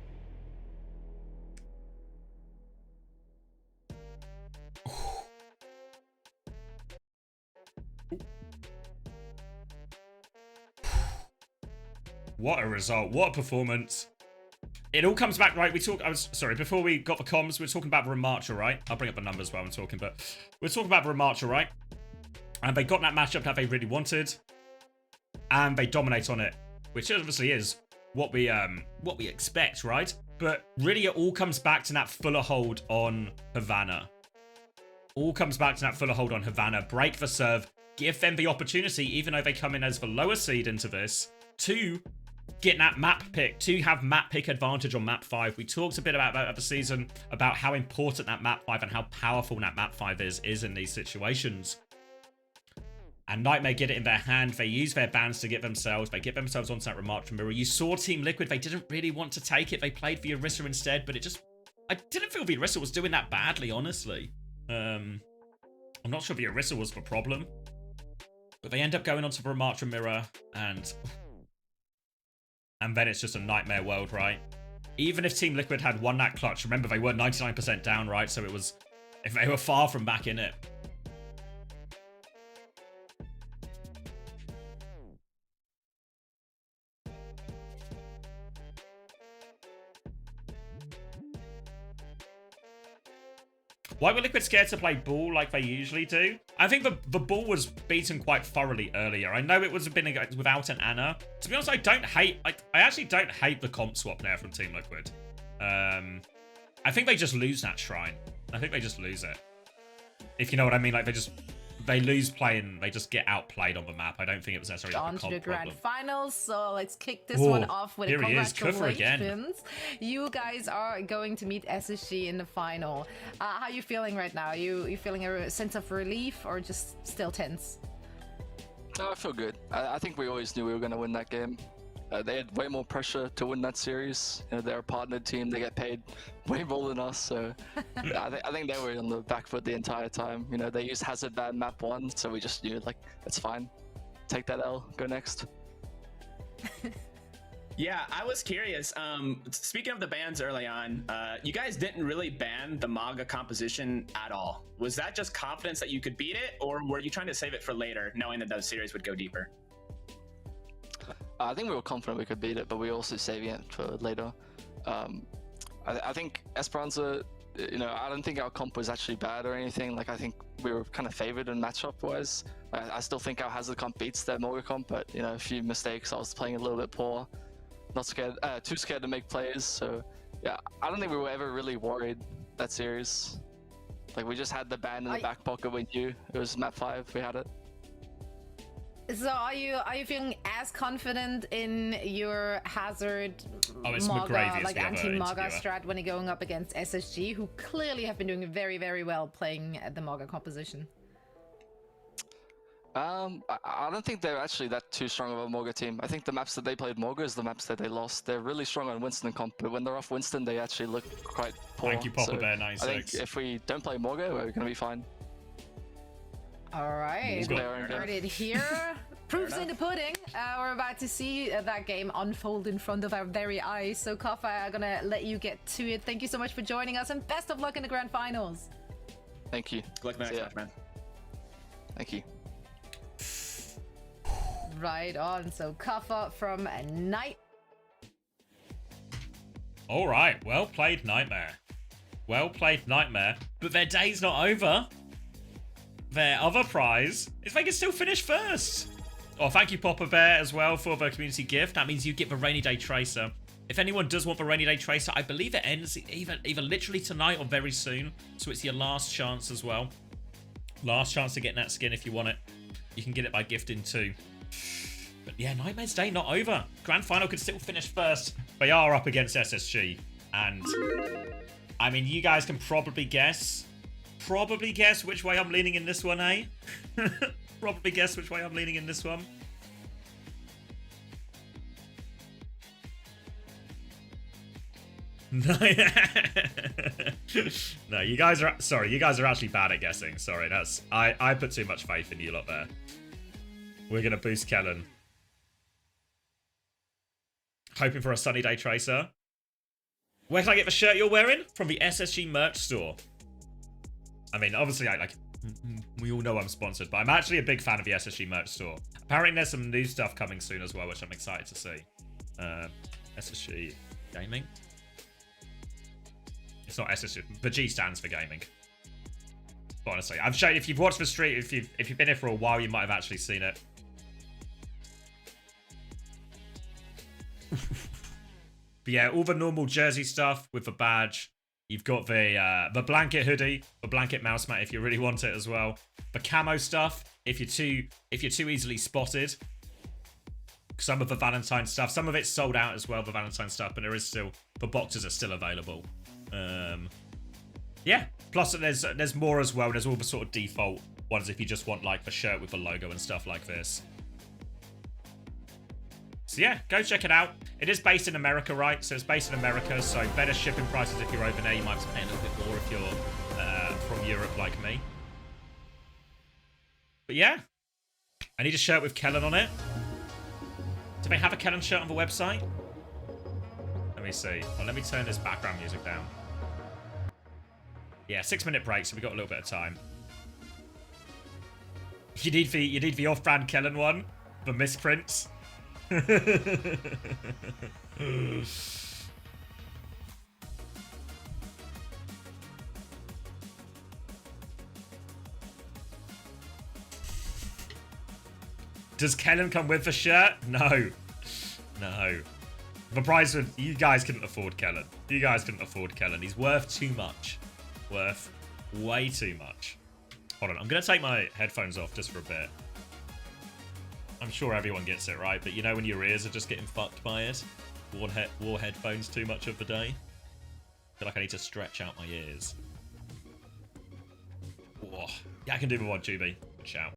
Speaker 1: What a result. What a performance. It all comes back, right? Sorry, before we got the comms, we were talking about Ramatra, right? I'll bring up the numbers while I'm talking, but we're talking about Ramatra, right? And they got that matchup that they really wanted. and they dominate on it, which obviously is what we expect, right? But really, it all comes back to that fuller hold on Havana. All comes back to that fuller hold on Havana. Break the serve, give them the opportunity, even though they come in as the lower seed into this, to get that map pick, to have map pick advantage on map 5. We talked a bit about that at the season, about how important that map 5 and how powerful that map 5 is in these situations. And Nightmare get it in their hand. They use their bans to get themselves. They get themselves onto that remarkable mirror. You saw Team Liquid. They didn't really want to take it. They played the Orisa instead, but I didn't feel the Orisa was doing that badly, honestly. I'm not sure the Orisa was the problem. But they end up going onto the remarkable mirror, and then it's just a Nightmare world, right? Even if Team Liquid had won that clutch, remember they were 99% down, right? So if they were far from back in it. Why were Liquid scared to play ball like they usually do? I think the ball was beaten quite thoroughly earlier. I know it was been without an Ana. To be honest, I actually don't hate the comp swap there from Team Liquid. I think they just lose that shrine. I think they just lose it. If you know what I mean, like they lose playing, they just get outplayed on the map. I don't think it was necessarily like a comp
Speaker 7: the grand
Speaker 1: problem.
Speaker 7: finals, so let's kick this one off with
Speaker 1: here
Speaker 7: a
Speaker 1: he is, Kuffer again.
Speaker 7: congratulations. You guys are going to meet SSG in the final. How are you feeling right now? You feeling a sense of relief or just still tense?
Speaker 5: No, I feel good. I think we always knew we were going to win that game. They had way more pressure to win that series. You know, they're a partnered team. They get paid way more than us. So I think they were on the back foot the entire time. You know, they used Hazard ban map 1, so we just knew, like, it's fine. Take that L. Go next.
Speaker 8: Yeah, I was curious. Speaking of the bans early on, you guys didn't really ban the Maga composition at all. Was that just confidence that you could beat it, or were you trying to save it for later, knowing that the series would go deeper?
Speaker 5: I think we were confident we could beat it, but we were also saving it for later. I think Esperanza, you know, I don't think our comp was actually bad or anything. Like, I think we were kind of favored in matchup-wise. I still think our Hazard comp beats their Morga comp, but, you know, a few mistakes. I was playing a little bit poor. Not scared, too scared to make plays. So, yeah, I don't think we were ever really worried that series. Like, we just had the ban in the back pocket. We knew it was map 5. We had it.
Speaker 7: So are you feeling as confident in your Hazard Maga, like anti-Maga strat when you're going up against SSG, who clearly have been doing very, very well playing the Maga composition?
Speaker 5: I don't think they're actually that too strong of a Morga team. I think the maps that they played Morga is the maps that they lost. They're really strong on Winston comp, but when they're off Winston, they actually look quite poor.
Speaker 1: Thank you, Papa Bear 96.
Speaker 5: I think if we don't play Morga, we're going to be fine.
Speaker 7: All right, heard it here. Proof's in the pudding. We're about to see that game unfold in front of our very eyes. So, Kaffa, I'm gonna let you get to it. Thank you so much for joining us, and best of luck in the grand finals.
Speaker 5: Thank you.
Speaker 8: Good luck in the next match, man.
Speaker 5: Thank you.
Speaker 7: Right on. So, Kaffa from Night.
Speaker 1: All right, well played, Nightmare. Well played, Nightmare. But their day's not over. Their other prize is they can still finish first. Oh, thank you, Papa Bear, as well, for the community gift. That means you get the Rainy Day Tracer. If anyone does want the Rainy Day Tracer, I believe it ends either literally tonight or very soon. So it's your last chance as well. Last chance to get that skin if you want it. You can get it by gifting too. But yeah, Nightmare's day not over. Grand Final could still finish first. They are up against SSG. And, I mean, you guys can probably guess which way I'm leaning in this one, eh? Probably guess which way I'm leaning in this one. No, you guys are actually bad at guessing. Sorry, I put too much faith in you lot there. We're gonna boost Kellen. Hoping for a sunny day tracer. Where can I get the shirt you're wearing? From the SSG merch store. I mean, obviously, we all know I'm sponsored, but I'm actually a big fan of the SSG merch store. Apparently, there's some new stuff coming soon as well, which I'm excited to see. SSG Gaming? It's not SSG. The G stands for gaming. But honestly, I'm sure if you've watched the stream, if you've been here for a while, you might have actually seen it. But yeah, all the normal jersey stuff with the badge. You've got the blanket hoodie, the blanket mouse mat if you really want it as well. The camo stuff if you're too easily spotted. Some of the Valentine stuff, some of it's sold out as well, the Valentine stuff, but the boxes are still available. Yeah, plus there's more as well. There's all the sort of default ones if you just want like the shirt with the logo and stuff like this. So yeah, go check it out. It is based in America, right? So it's based in America, so better shipping prices if you're over there. You might have to pay a little bit more if you're from Europe like me. But yeah, I need a shirt with Kellen on it. Do they have a Kellen shirt on the website? Let me see. Well, let me turn this background music down. Yeah, 6-minute break, so we got a little bit of time. You need the off-brand Kellen one, the misprints. Does Kellen come with the shirt? No. No. The price would... You guys couldn't afford Kellen. You guys couldn't afford Kellen. He's worth too much. Worth way too much. Hold on. I'm going to take my headphones off just for a bit. I'm sure everyone gets it, right? But you know when your ears are just getting fucked by it? Wore headphones too much of the day? I feel like I need to stretch out my ears. Whoa. Yeah, I can do the one, Juby. Ciao.